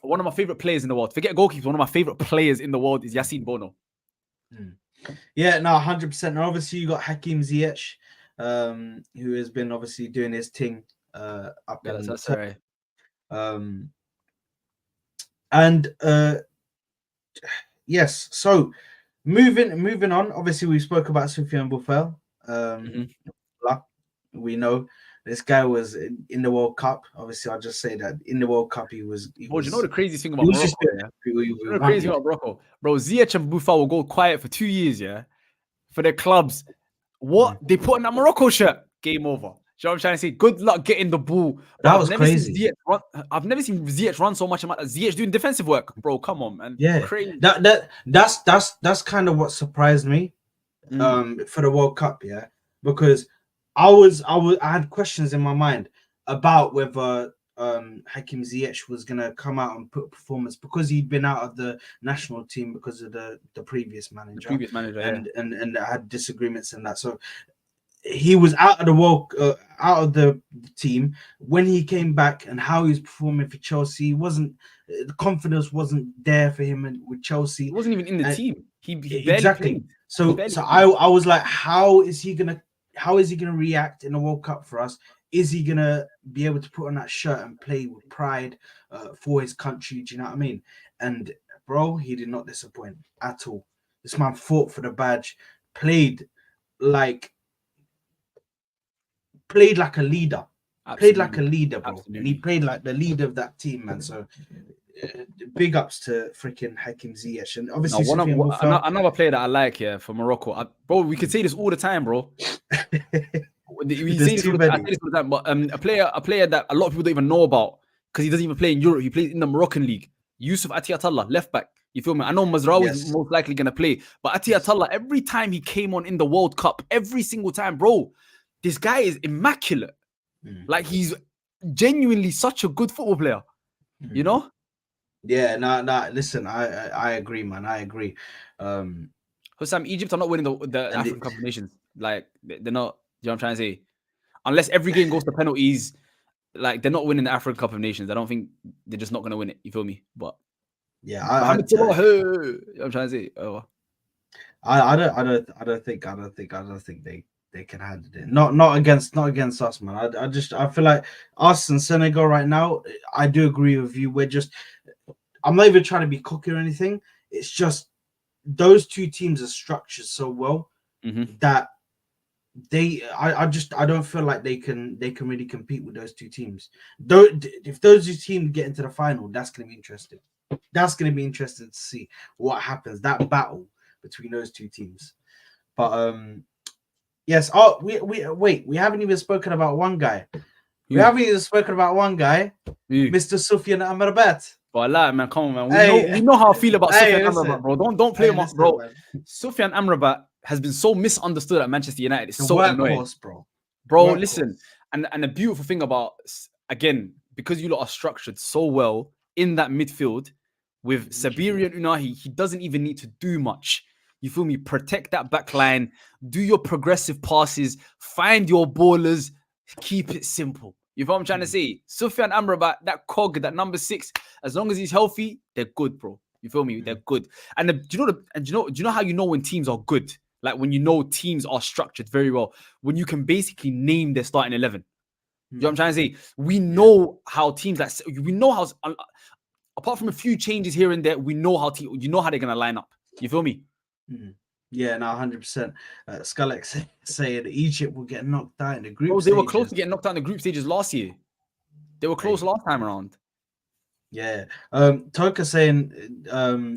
one of my favorite players in the world. Forget goalkeepers. One of my favorite players in the world is Yassine Bono. Yeah, no, 100%. And obviously, you got Hakim Ziyech, who has been obviously doing his thing up in that's right. Yes. So moving on. Obviously, we spoke about Soufiane Boufal. We know this guy was in the World Cup. Obviously, I'll just say that in the World Cup, he was. You know the crazy thing about Morocco? The crazy thing about Morocco, bro. Ziyech and Boufal will go quiet for 2 years, for their clubs. What they put in that Morocco shirt? Game over. You know what I'm trying to say? Good luck getting the ball. That was crazy. I've never seen Ziyech run so much. Ziyech doing defensive work, bro. Come on, man. Yeah, crazy. That's kind of what surprised me, for the World Cup, because I had questions in my mind about whether Hakim Ziyech was gonna come out and put a performance because he'd been out of the national team because of the previous manager. And had disagreements and that. So he was out of the out of the team. When he came back and how he was performing for Chelsea, wasn't the confidence wasn't there for him with Chelsea. He wasn't even in the team. He barely exactly. played. So I was like, how is he gonna react in the World Cup for us? Is he gonna be able to put on that shirt and play with pride for his country? Do you know what I mean? And bro, he did not disappoint at all. This man fought for the badge, played like a leader. Absolutely. Played like a leader, bro. Absolutely. And he played like the leader of that team, man. So big ups to freaking Hakim Ziyech. And obviously, another player that I like here for Morocco, bro. We could say this all the time, bro. We say this all the time, but a player that a lot of people don't even know about because he doesn't even play in Europe. He plays in the Moroccan league. Yusuf Atiyatullah, left back. You feel me? I know Mazraoui is most likely going to play, but Atiyatullah, every time he came on in the World Cup, every single time, bro, this guy is immaculate. Like, he's genuinely such a good football player, you know? Yeah, listen, I agree, man. I agree. Hussam, Egypt are not winning the African Cup of Nations. Like, they're not, you know what I'm trying to say? Unless every game goes to penalties, like, they're not winning the African Cup of Nations. I don't think they're just not going to win it. You feel me? But yeah, I'm trying to say. I don't think they can handle it. Not against us, man. I feel like us and Senegal right now. I do agree with you. I'm not even trying to be cocky or anything. It's just those two teams are structured so well that I don't feel like they can really compete with those two teams. If those two teams get into the final, that's going to be interesting. That's going to be interesting to see what happens. That battle between those two teams. But yes. Oh, we haven't even spoken about one guy. We haven't even spoken about one guy, Mr. Sufyan Amrabat. But I man, come on, man. We know how I feel about Sufyan Amrabat, bro. Don't play him up, bro. Sufyan Amrabat has been so misunderstood at Manchester United. It's so annoying, bro. Listen, and the beautiful thing about, again, because you lot are structured so well in that midfield with Sabiri and Unahi, he doesn't even need to do much. You feel me? Protect that back line, do your progressive passes, find your ballers, keep it simple. You know what I'm trying to say? Sufyan Amrabat, that cog, that number 6, as long as he's healthy, they're good, bro. You feel me? They're good. And do you know how you know when teams are good? Like, when you know teams are structured very well, when you can basically name their starting 11. You know what I'm trying to say? We know how teams we know how, apart from a few changes here and there, we know how they're gonna line up. You feel me? Yeah, no, 100%. Skullex saying Egypt will get knocked out in the group. They were close to getting knocked out in the group stages last year. They were close last time around. Yeah. Toka saying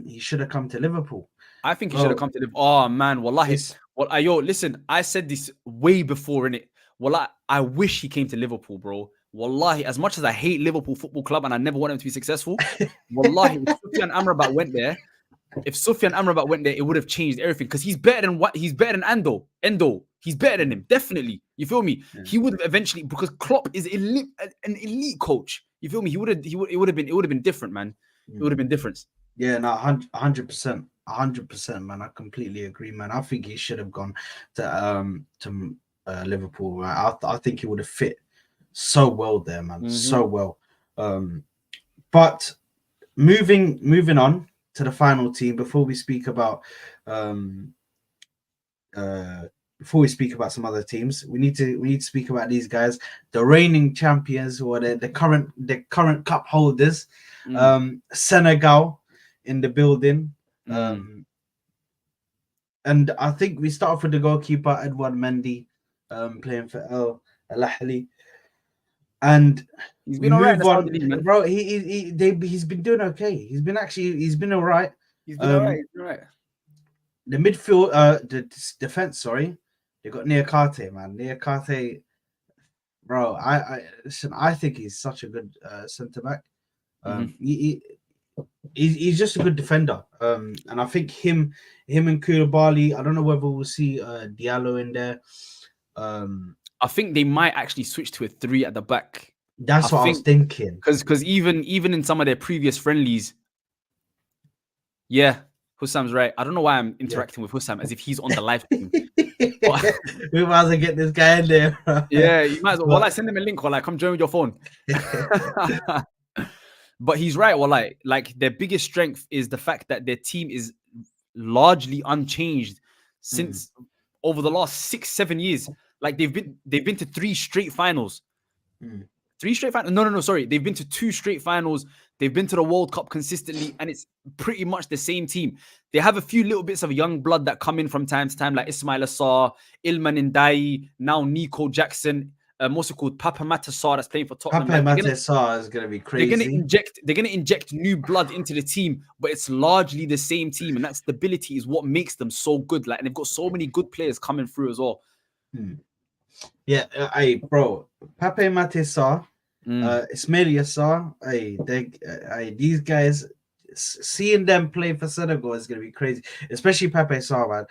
he should have come to Liverpool. I think he should have come to Liverpool. Oh man, wallahi. Listen, I said this way before, innit? Wallahi, I wish he came to Liverpool, bro. Wallahi, as much as I hate Liverpool Football Club and I never want him to be successful, wallahi, if Sufyan Amrabat went there, it would have changed everything, because he's better than Endo. He's better than him, definitely. You feel me? Yeah. He would have eventually, because Klopp is an elite coach. You feel me? It would have been different, man. It would have been different. Yeah, no, 100%, man. I completely agree, man. I think he should have gone to Liverpool. Right? I think he would have fit so well there, man. So well. But moving on to the final team, before we speak about some other teams, we need to speak about these guys, the reigning champions, or the current cup holders. Senegal in the building. And I think we start off with the goalkeeper, Edouard Mendy, playing for Al Ahly. And he's been all right, bro. He's been doing okay. He's been all right. He's been all right. The midfield, the defense. Sorry, they got Niakate, man. Niakate, bro. I think he's such a good centre back. He's just a good defender. And I think him and Koulibaly. I don't know whether we'll see Diallo in there. I think they might actually switch to a 3 at the back. That's what I was thinking. Because even in some of their previous friendlies, yeah, Hussam's right. I don't know why I'm interacting with Hussam as if he's on the live stream. We might as well get this guy in there. Bro. Yeah, you might as well. Send him a link or come join with your phone. But he's right. Well, like their biggest strength is the fact that their team is largely unchanged since over the last 6-7 years. Like they've been to 3 straight finals. 3 straight finals? No. Sorry, they've been to 2 straight finals. They've been to the World Cup consistently, and it's pretty much the same team. They have a few little bits of young blood that come in from time to time, like Ismail Assar, Ilman Ndiaye, now Nico Jackson. What's it called? Papa Matasar that's playing for Tottenham. Papa Matasar is going to be crazy. They're gonna inject new blood into the team, but it's largely the same team, and that stability is what makes them so good. Like, and they've got so many good players coming through as well. Yeah, bro, Papa Matasar, Ismail Assar, these guys, seeing them play for Senegal is going to be crazy, especially Papa Assar, man.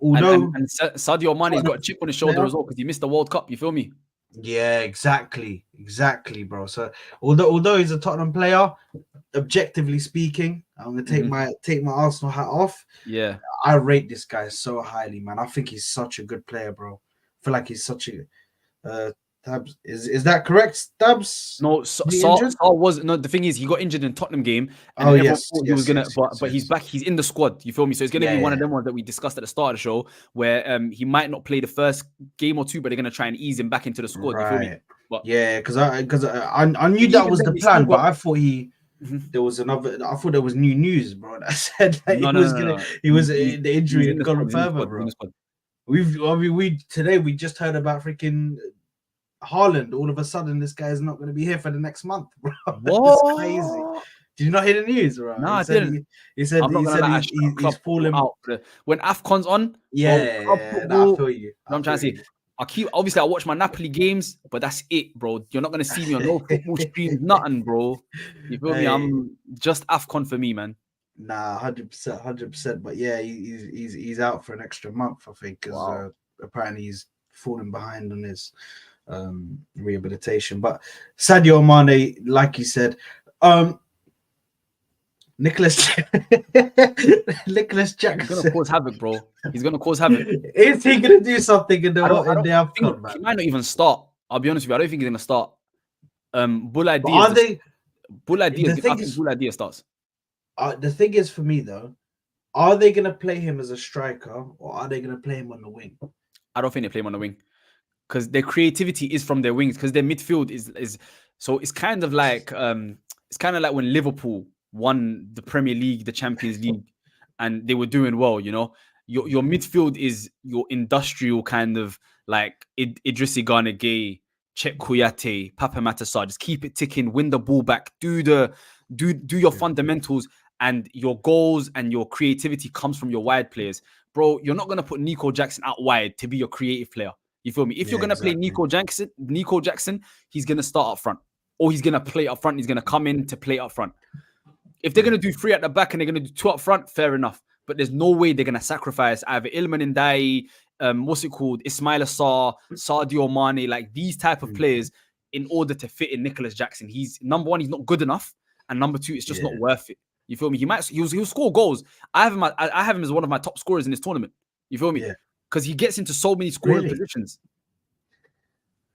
Although and Sadio Mane's got a chip on his shoulder as well because he missed the World Cup. You feel me? Yeah, exactly, bro. So although he's a Tottenham player, objectively speaking, I'm gonna take my Arsenal hat off. Yeah, I rate this guy so highly, man. I think he's such a good player, bro. I feel like he's such a Tabs, is that correct, Stabs? No, Saul was no. The thing is, he got injured in Tottenham game, and he was gonna. But he's back. He's in the squad. You feel me? So it's gonna be one of them ones that we discussed at the start of the show, where he might not play the first game or two, but they're gonna try and ease him back into the squad. Right. You feel me? But, because I knew that was the plan, but I thought there was another. I thought there was new news, bro. That said that he was the injury had gone further, bro. We today we just heard about freaking Haaland. All of a sudden, this guy is not going to be here for the next month, bro. That's crazy. Did you not hear the news, right? No, I didn't. He said he's falling out when AFCON's on. Yeah, I feel you. I'm trying to say. I watch my Napoli games, but that's it, bro. You're not gonna see me on no football stream, nothing, bro. You feel me? I'm just AFCON for me, man. Nah, 100%. But yeah, he's out for an extra month, I think, because apparently he's falling behind on his rehabilitation. But Sadio Mane, like you said, Nicholas Jackson. He's gonna cause havoc, bro. He's gonna cause havoc. Is he gonna do something in the AFCON, man? He might not even start. I'll be honest with you. I don't think he's gonna start. Boulaye Dia starts. The thing is, for me though, are they gonna play him as a striker or are they gonna play him on the wing? I don't think they play him on the wing because their creativity is from their wings. Because their midfield is so it's kind of like when Liverpool won the Premier League, the Champions League, and they were doing well. You know, your midfield is your industrial kind of like Idrissi Gana Gueye, Cheick Kouyaté, Papa Matasar. Just keep it ticking, win the ball back, do your fundamentals, and your goals and your creativity comes from your wide players. Bro, you're not gonna put Nico Jackson out wide to be your creative player. You feel me? If you're gonna play Nico Jackson, he's gonna start up front, or he's gonna play up front. He's gonna come in to play up front. If they're gonna do 3 at the back and they're gonna do 2 up front, fair enough. But there's no way they're gonna sacrifice either Ilman Ndiaye, Ismail Assar, Sadio Mane, like these type of players in order to fit in Nicholas Jackson. He's number one, he's not good enough, and number 2, it's just not worth it. You feel me? He'll score goals. I have him as one of my top scorers in this tournament. You feel me? Yeah. Because he gets into so many scoring positions.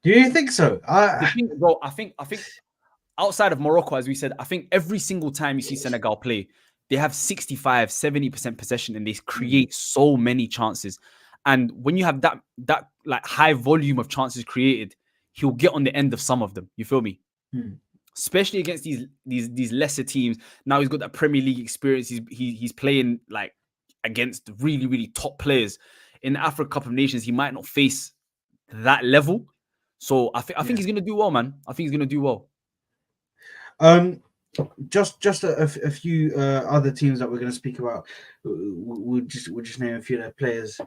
Do you think so? I think outside of Morocco, as we said, I think every single time you see Senegal play, they have 65, 70% possession and they create so many chances. And when you have that like high volume of chances created, he'll get on the end of some of them. You feel me? Especially against these lesser teams. Now he's got that Premier League experience. He's playing like against really, really top players. In the Africa Cup of Nations, he might not face that level. So I think he's gonna do well, man. I think he's gonna do well. Just a few other teams that we're going to speak about. We'll just name a few of their players.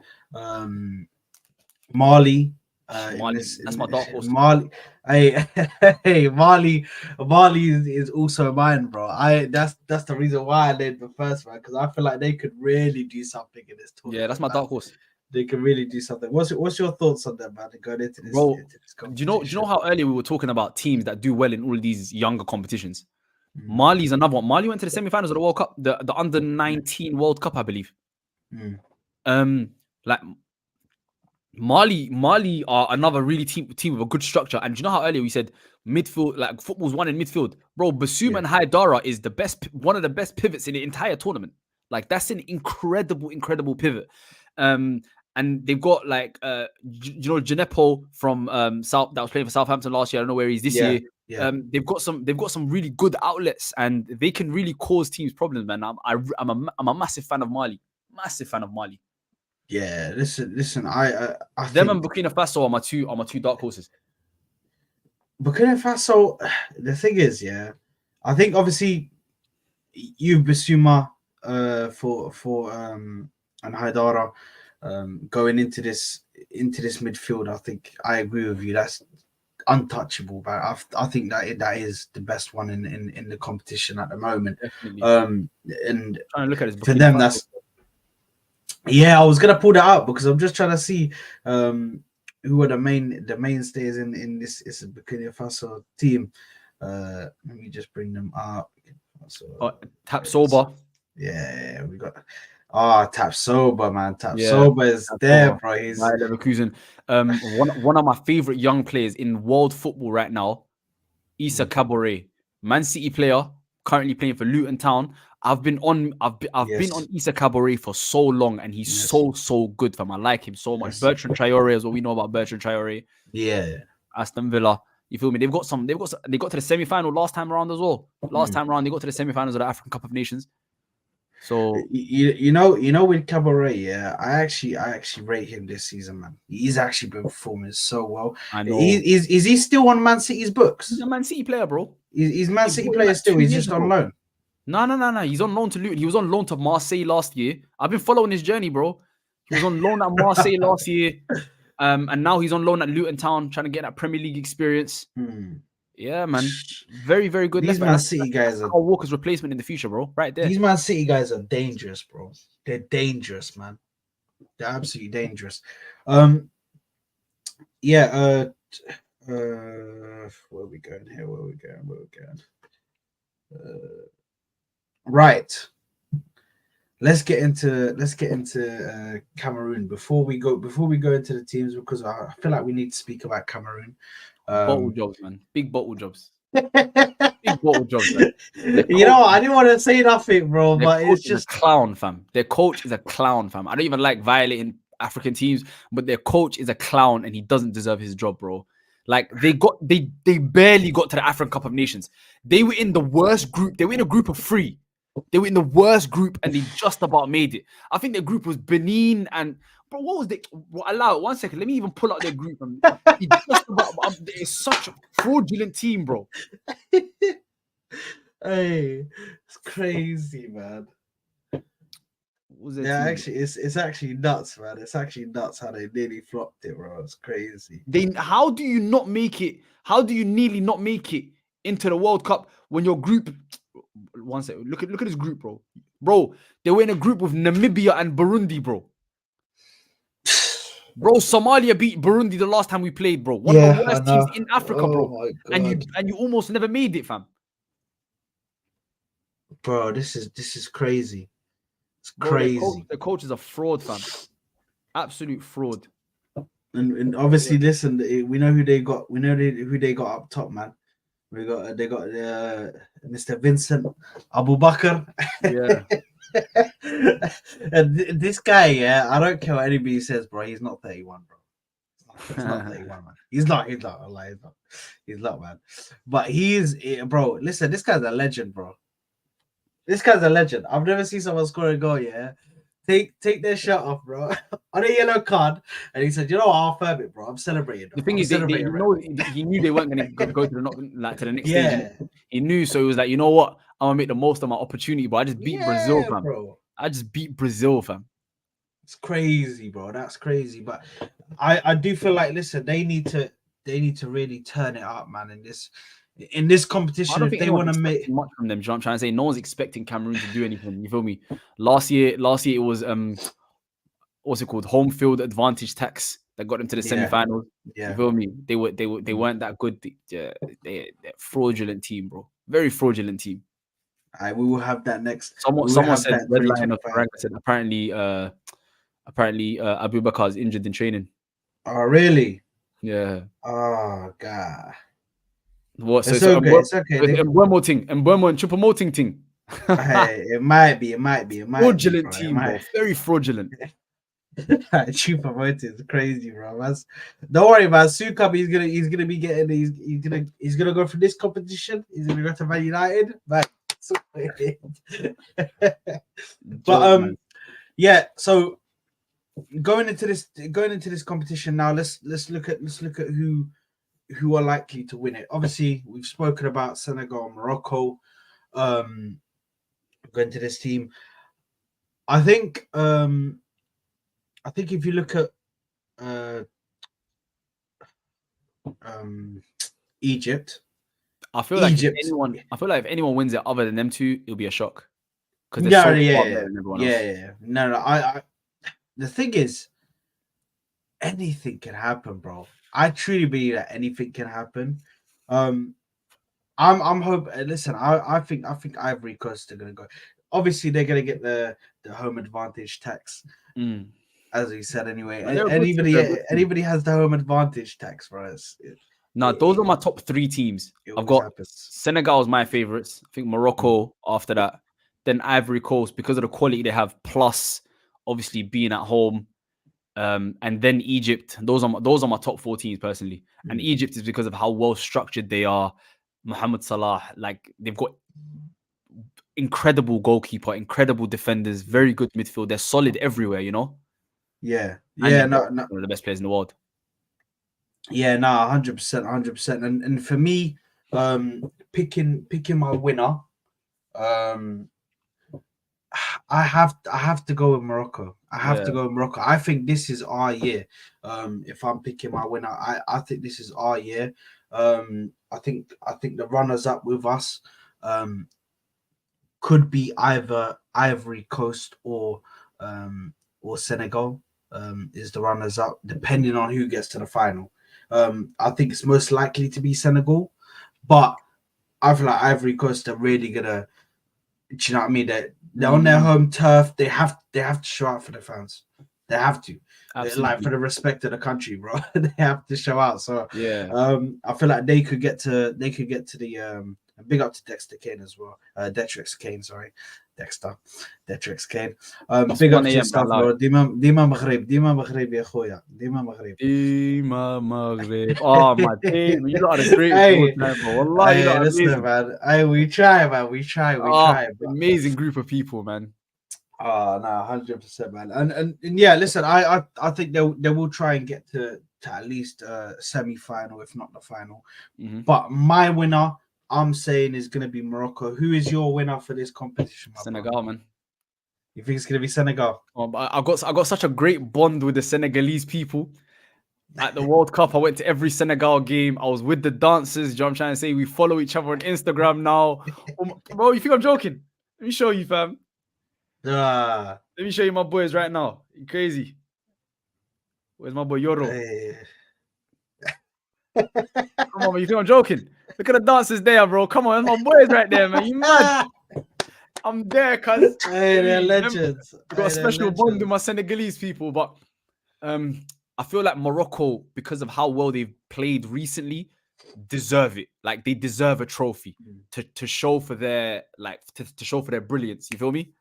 Mali. That's my dark horse. Mali. Mali is also mine, bro. That's the reason why I named the first one, because I feel like they could really do something in this tournament. Yeah, that's my dark horse. They can really do something. What's your thoughts on them, man? Going into this, bro, do you know how earlier we were talking about teams that do well in all these younger competitions? Mali's another one. Mali went to the semi-finals of the World Cup, the under-19 World Cup, I believe. Like Mali are another really team with a good structure. And do you know how earlier we said midfield, like football's won in midfield, bro? Basuma and Haidara is one of the best pivots in the entire tournament. Like that's an incredible pivot. And they've got like Gineppo from South that was playing for Southampton last year. I don't know where he's this year. Yeah. They've got some really good outlets, and they can really cause teams problems, man. I'm a massive fan of Mali. Massive fan of Mali. Yeah, listen. I Them think and Burkina Faso are my two dark horses. Burkina Faso. The thing is, yeah, I think obviously you Bissouma for and Haidara going into this midfield. I think I agree with you. That's untouchable, but I think that is the best one in the competition at the moment. Definitely. And trying to look at it, for them, that's. Yeah, I was gonna pull that out because I'm just trying to see who are the mainstays in this Burkina Faso team. Let me just bring them up. Tapsoba. Yeah, we got Tapsoba, man. Tapsoba is there, bro. He's Leverkusen. One of my favorite young players in world football right now, Issa Kabore, Man City player, currently playing for Luton Town. I've been on Issa Kabore for so long, and he's so good, fam. I like him so much. Bertrand Traore is what we know about Bertrand Traore. Yeah, Aston Villa. You feel me? They got to the semi-final last time around as well. Last time around, they got to the semi-finals of the African Cup of Nations. So you know with Cabaret, yeah, I actually rate him this season, man. He's actually been performing so well. I know. Is he still on Man City's books? He's a Man City player, bro. He's Man City player still. He's just on loan. No. He's on loan to Luton. He was on loan to Marseille last year. I've been following his journey, bro. He was on loan at Marseille last year, and now he's on loan at Luton Town, trying to get that Premier League experience. Yeah, man. Very, very good. These Man City guys are Kyle Walker's replacement in the future, bro. Right there. These Man City guys are dangerous, bro. They're dangerous, man. They're absolutely dangerous. Yeah. Where are we going here? Where are we going? Right. Let's get into Cameroon before we go into the teams, because I feel like we need to speak about Cameroon. Bottle jobs, man. Big bottle jobs. Big bottle jobs, man. You know, I didn't want to say nothing, bro, but it's just a clown, fam. Their coach is a clown, fam. I don't even like violating African teams, but their coach is a clown, and he doesn't deserve his job, bro. Like they barely got to the African Cup of Nations. They were in the worst group. They were in a group of 3. They were in the worst group, and they just about made it. I think their group was Benin and. Bro, what was it? Allow it 1 second. Let me even pull out their group. It's such a fraudulent team, bro. Hey, it's crazy, man. Yeah, actually, it's actually nuts, man. It's actually nuts how they nearly flopped it, bro. It's crazy. How do you not make it? How do you nearly not make it into the World Cup when your group? 1 second. Look at this group, bro. Bro, they were in a group with Namibia and Burundi, bro. Bro, Somalia beat Burundi the last time we played, bro. One of the worst teams in Africa, bro. And you almost never made it, fam. Bro, this is crazy. It's crazy. The coach is a fraud, fam. Absolute fraud. And obviously, listen, we know who they got. We know who they got up top, man. They got Mr. Vincent Abubakar. Yeah. And this guy, yeah, I don't care what anybody says, bro. He's not 31, bro. He's not 31, man. He's not, man. But he is, bro. Listen, this guy's a legend, bro. This guy's a legend. I've never seen someone score a goal, yeah. Take their shirt off, bro. On a yellow card, and he said, "You know what? I'll firm it, bro. I'm celebrating." The thing is, he knew they weren't going to go to the next stage. He knew, so he was like, "You know what? I'm gonna make the most of my opportunity." But I just beat Brazil, fam. Bro. I just beat Brazil, fam. It's crazy, bro. That's crazy. But I do feel like, listen, they need to really turn it up, man. In this competition, if they want to make much from them, you know what I'm trying to say? No one's expecting Cameroon to do anything. You feel me? Last year it was what's it called? Home field advantage tax that got them to the semi-finals. Yeah. You feel me? They weren't that good. They're a fraudulent team, bro. Very fraudulent team. We will have that next. Someone said red line of Faranga said apparently Abubakar is injured in training. Oh, really? Yeah. Oh, God. What? So It's it's okay. It's okay. Mbeumo thing, Mbeumo and Choupo-Moting thing. Hey, it might be, Fraudulent bro. It team, bro. might. Very fraudulent. Cheap promoted is crazy, bro. Don't worry, man. Soon come, he's gonna be getting he's gonna go for this competition. He's gonna go to Man United, man. But Man. yeah. So going into this competition now, let's look at who are likely to win it. Obviously, we've spoken about Senegal and Morocco. Going to this team, I think if you look at Egypt, I feel like if anyone wins it other than them two, it'll be a shock. Because they're so far better than everyone else. Yeah. No. I the thing is, anything can happen, bro. I truly believe that anything can happen. I'm hoping. Listen, I think Ivory Coast are gonna go. Obviously, they're gonna get the home advantage tax, as we said anyway. Anybody has the home advantage tax for us. Those are my top three teams. I've got Senegal is my favorites. I think Morocco after that, then Ivory Coast because of the quality they have, plus obviously being at home, and then Egypt. Those are my top 4 teams personally. And Egypt is because of how well structured they are. Mohamed Salah, like they've got incredible goalkeeper, incredible defenders, very good midfield. They're solid everywhere, you know. Yeah. No, one of the best players in the world. Yeah, no, 100%. And for me, picking my winner, I have to go with Morocco. I think this is our year. If I'm picking my winner, I think this is our year. I think the runners up with us could be either Ivory Coast or Senegal. Is the runners up, depending on who gets to the final. I think it's most likely to be Senegal, but I feel like Ivory Coast are really gonna. Do you know what I mean? They're on their home turf. They have to show out for the fans. They have to. Absolutely. Like for the respect of the country, bro. They have to show out. So yeah, I feel like they could get to the big up to Dexter Kane as well. Detrix Kane, sorry. Detrix Kane. Big up to your stuff, bro. Dima Maghrib ya khoya. Dima Maghrib. Oh my team, you lot are the greatest time, bro. Wallah, you lot are amazing, man. We try, man. We try. Amazing group of people, man. Oh no, 100%, man. And yeah, listen, I think they will try and get to at least semi-final, if not the final. But my winner, I'm saying, is gonna be Morocco. Who is your winner for this competition? Senegal, man. You think it's gonna be Senegal? I got such a great bond with the Senegalese people. At the World Cup, I went to every Senegal game. I was with the dancers. You know what I'm trying to say? We follow each other on Instagram now. Bro, you think I'm joking? Let me show you, fam. Let me show you my boys right now. You crazy? Where's my boy Yoro? Come on, man. You think I'm joking? Look at the dancers there, bro. Come on, that's my boys right there, man. You mad? I'm there, cuz. Hey, they're legends. I've got a special bond with my Senegalese people, but I feel like Morocco, because of how well they've played recently, deserve it. Like they deserve a trophy to show for their to show for their brilliance. You feel me?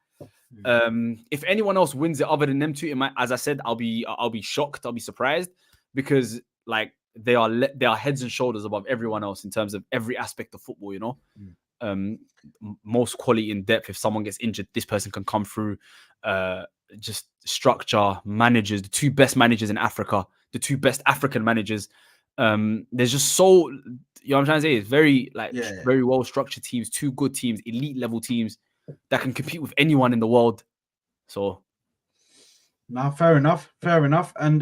If anyone else wins it other than them two, as I said, I'll be shocked. I'll be surprised because like they are heads and shoulders above everyone else in terms of every aspect of football. You know, most quality in depth. If someone gets injured, this person can come through. Just structure, managers, the 2 best managers in Africa, the 2 best African managers. There's just so, you know what I'm trying to say? It's very very well structured teams, 2 good teams, elite level teams that can compete with anyone in the world. So, now fair enough. And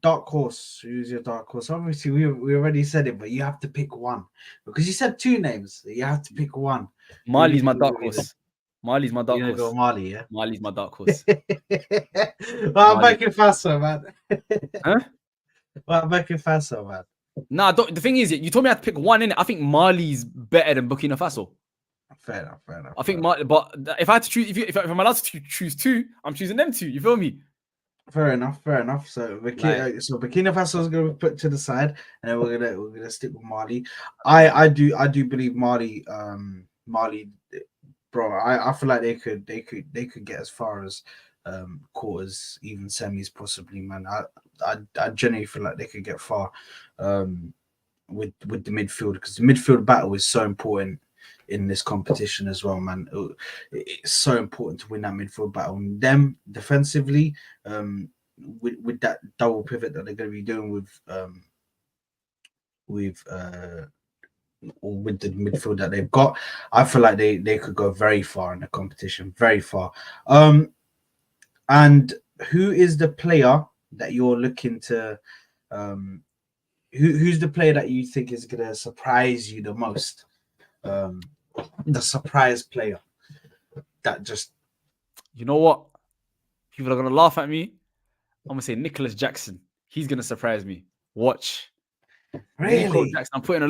dark horse. Who's your dark horse? Obviously, we already said it, but you have to pick one because you said 2 names. You have to pick one. Mali's my dark horse. Mali's my dark horse. Go Mali, yeah. Mali's my dark horse. Well, I'm making faster, man. Huh? Well, I'm making faster, man. Nah, the thing is, you told me I had to pick one in it. I think Mali's better than Burkina Faso. Fair enough. I think Mali, but if I had to choose, if I'm allowed to choose 2, I'm choosing them 2. You feel me? Fair enough. So Burkina Faso is going to be put to the side, and then we're gonna stick with Mali. I do believe Mali. Mali, bro. I feel like they could get as far as quarters, even semis, possibly. Man, I genuinely feel like they could get far. With the midfield, because the midfield battle is so important in this competition as well, man. It's so important to win that midfield battle. And them defensively, with that double pivot that they're going to be doing with the midfield that they've got, I feel like they could go very far in the competition, very far. And who is the player that you're looking to? Who's the player that you think is going to surprise you the most? The surprise player that just... You know what? People are going to laugh at me. I'm going to say Nicholas Jackson. He's going to surprise me. Watch. Really? Nico Jackson. I'm putting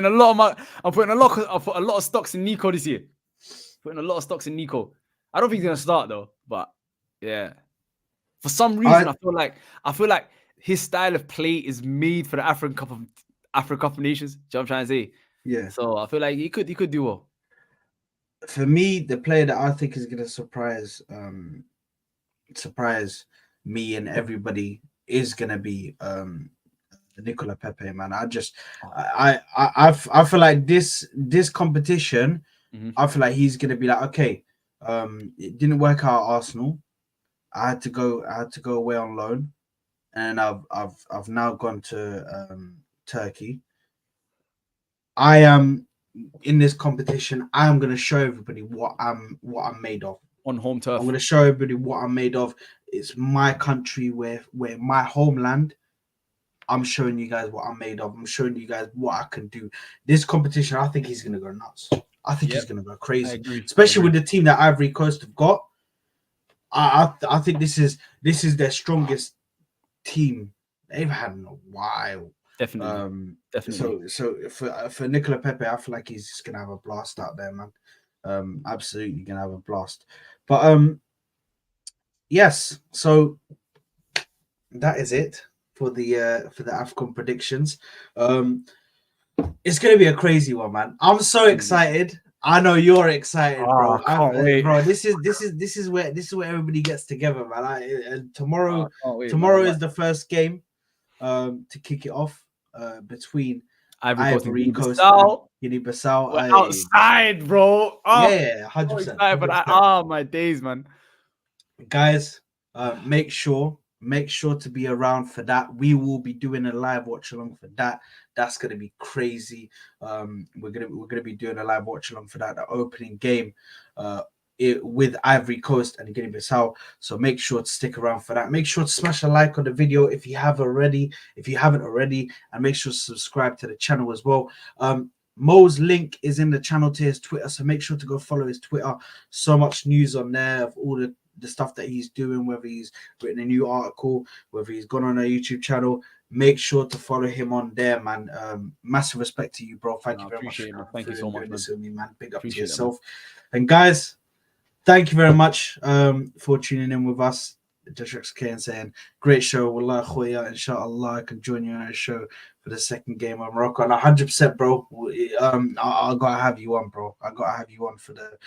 a lot of stocks in Nico this year. Putting a lot of stocks in Nico. I don't think he's going to start though, but yeah. For some reason, I feel like his style of play is made for the African Cup of Nations. Do you know what I'm trying to say? Yeah. So I feel like he could do well. For me, the player that I think is going to surprise me and everybody is going to be Nicola Pepe, man. I feel like this competition, I feel like he's going to be like, okay, it didn't work out at Arsenal. I had to go away on loan, and I've now gone to Turkey. I am in this competition. I am going to show everybody what I'm made of on home turf. I'm going to show everybody what I'm made of. It's my country, where my homeland. I'm showing you guys what I'm made of. I'm showing you guys what I can do. This competition, I think he's going to go nuts. I think he's going to go crazy, especially with the team that Ivory Coast have got. I think this is their strongest team they've had in a while. Definitely. So for Nicola Pepe, I feel like he's just gonna have a blast out there, man. Absolutely gonna have a blast. But yes. So that is it for the AFCON predictions. It's gonna be a crazy one, man. I'm so excited. I know you're excited, bro. Bro, this is where everybody gets together, man. And tomorrow is the first game to kick it off between Ivory Coast and Guinea-Bissau. We're outside, bro. Oh, yeah, 100%. But my days, man. Guys, make sure to be around for that. We will be doing a live watch along for that. That's gonna be crazy. We're gonna be doing a live watch along for that. The opening game, with Ivory Coast and Guinea-Bissau. So make sure to stick around for that. Make sure to smash a like on the video if you haven't already, and make sure to subscribe to the channel as well. Mo's link is in the channel to his Twitter, so make sure to go follow his Twitter. So much news on there of all the stuff that he's doing, whether he's written a new article, whether he's gone on a YouTube channel. Make sure to follow him on there, man. Massive respect to you, bro. Thank you very much. Thank you so much, this with me, man. Big up to yourself. And guys, thank you very much for tuning in with us. Joshua K and saying, great show. Wallah khoya, inshallah, I can join you on a show for the second game of Morocco. And 100%, bro. I gotta have you on, bro. I gotta have you on for the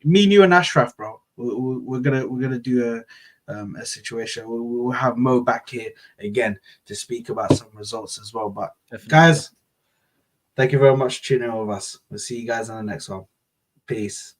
me, you, and Ashraf, bro. We're gonna do a situation. We'll have Mo back here again to speak about some results as well. But guys, thank you very much for tuning in with us. We'll see you guys on the next one. Peace.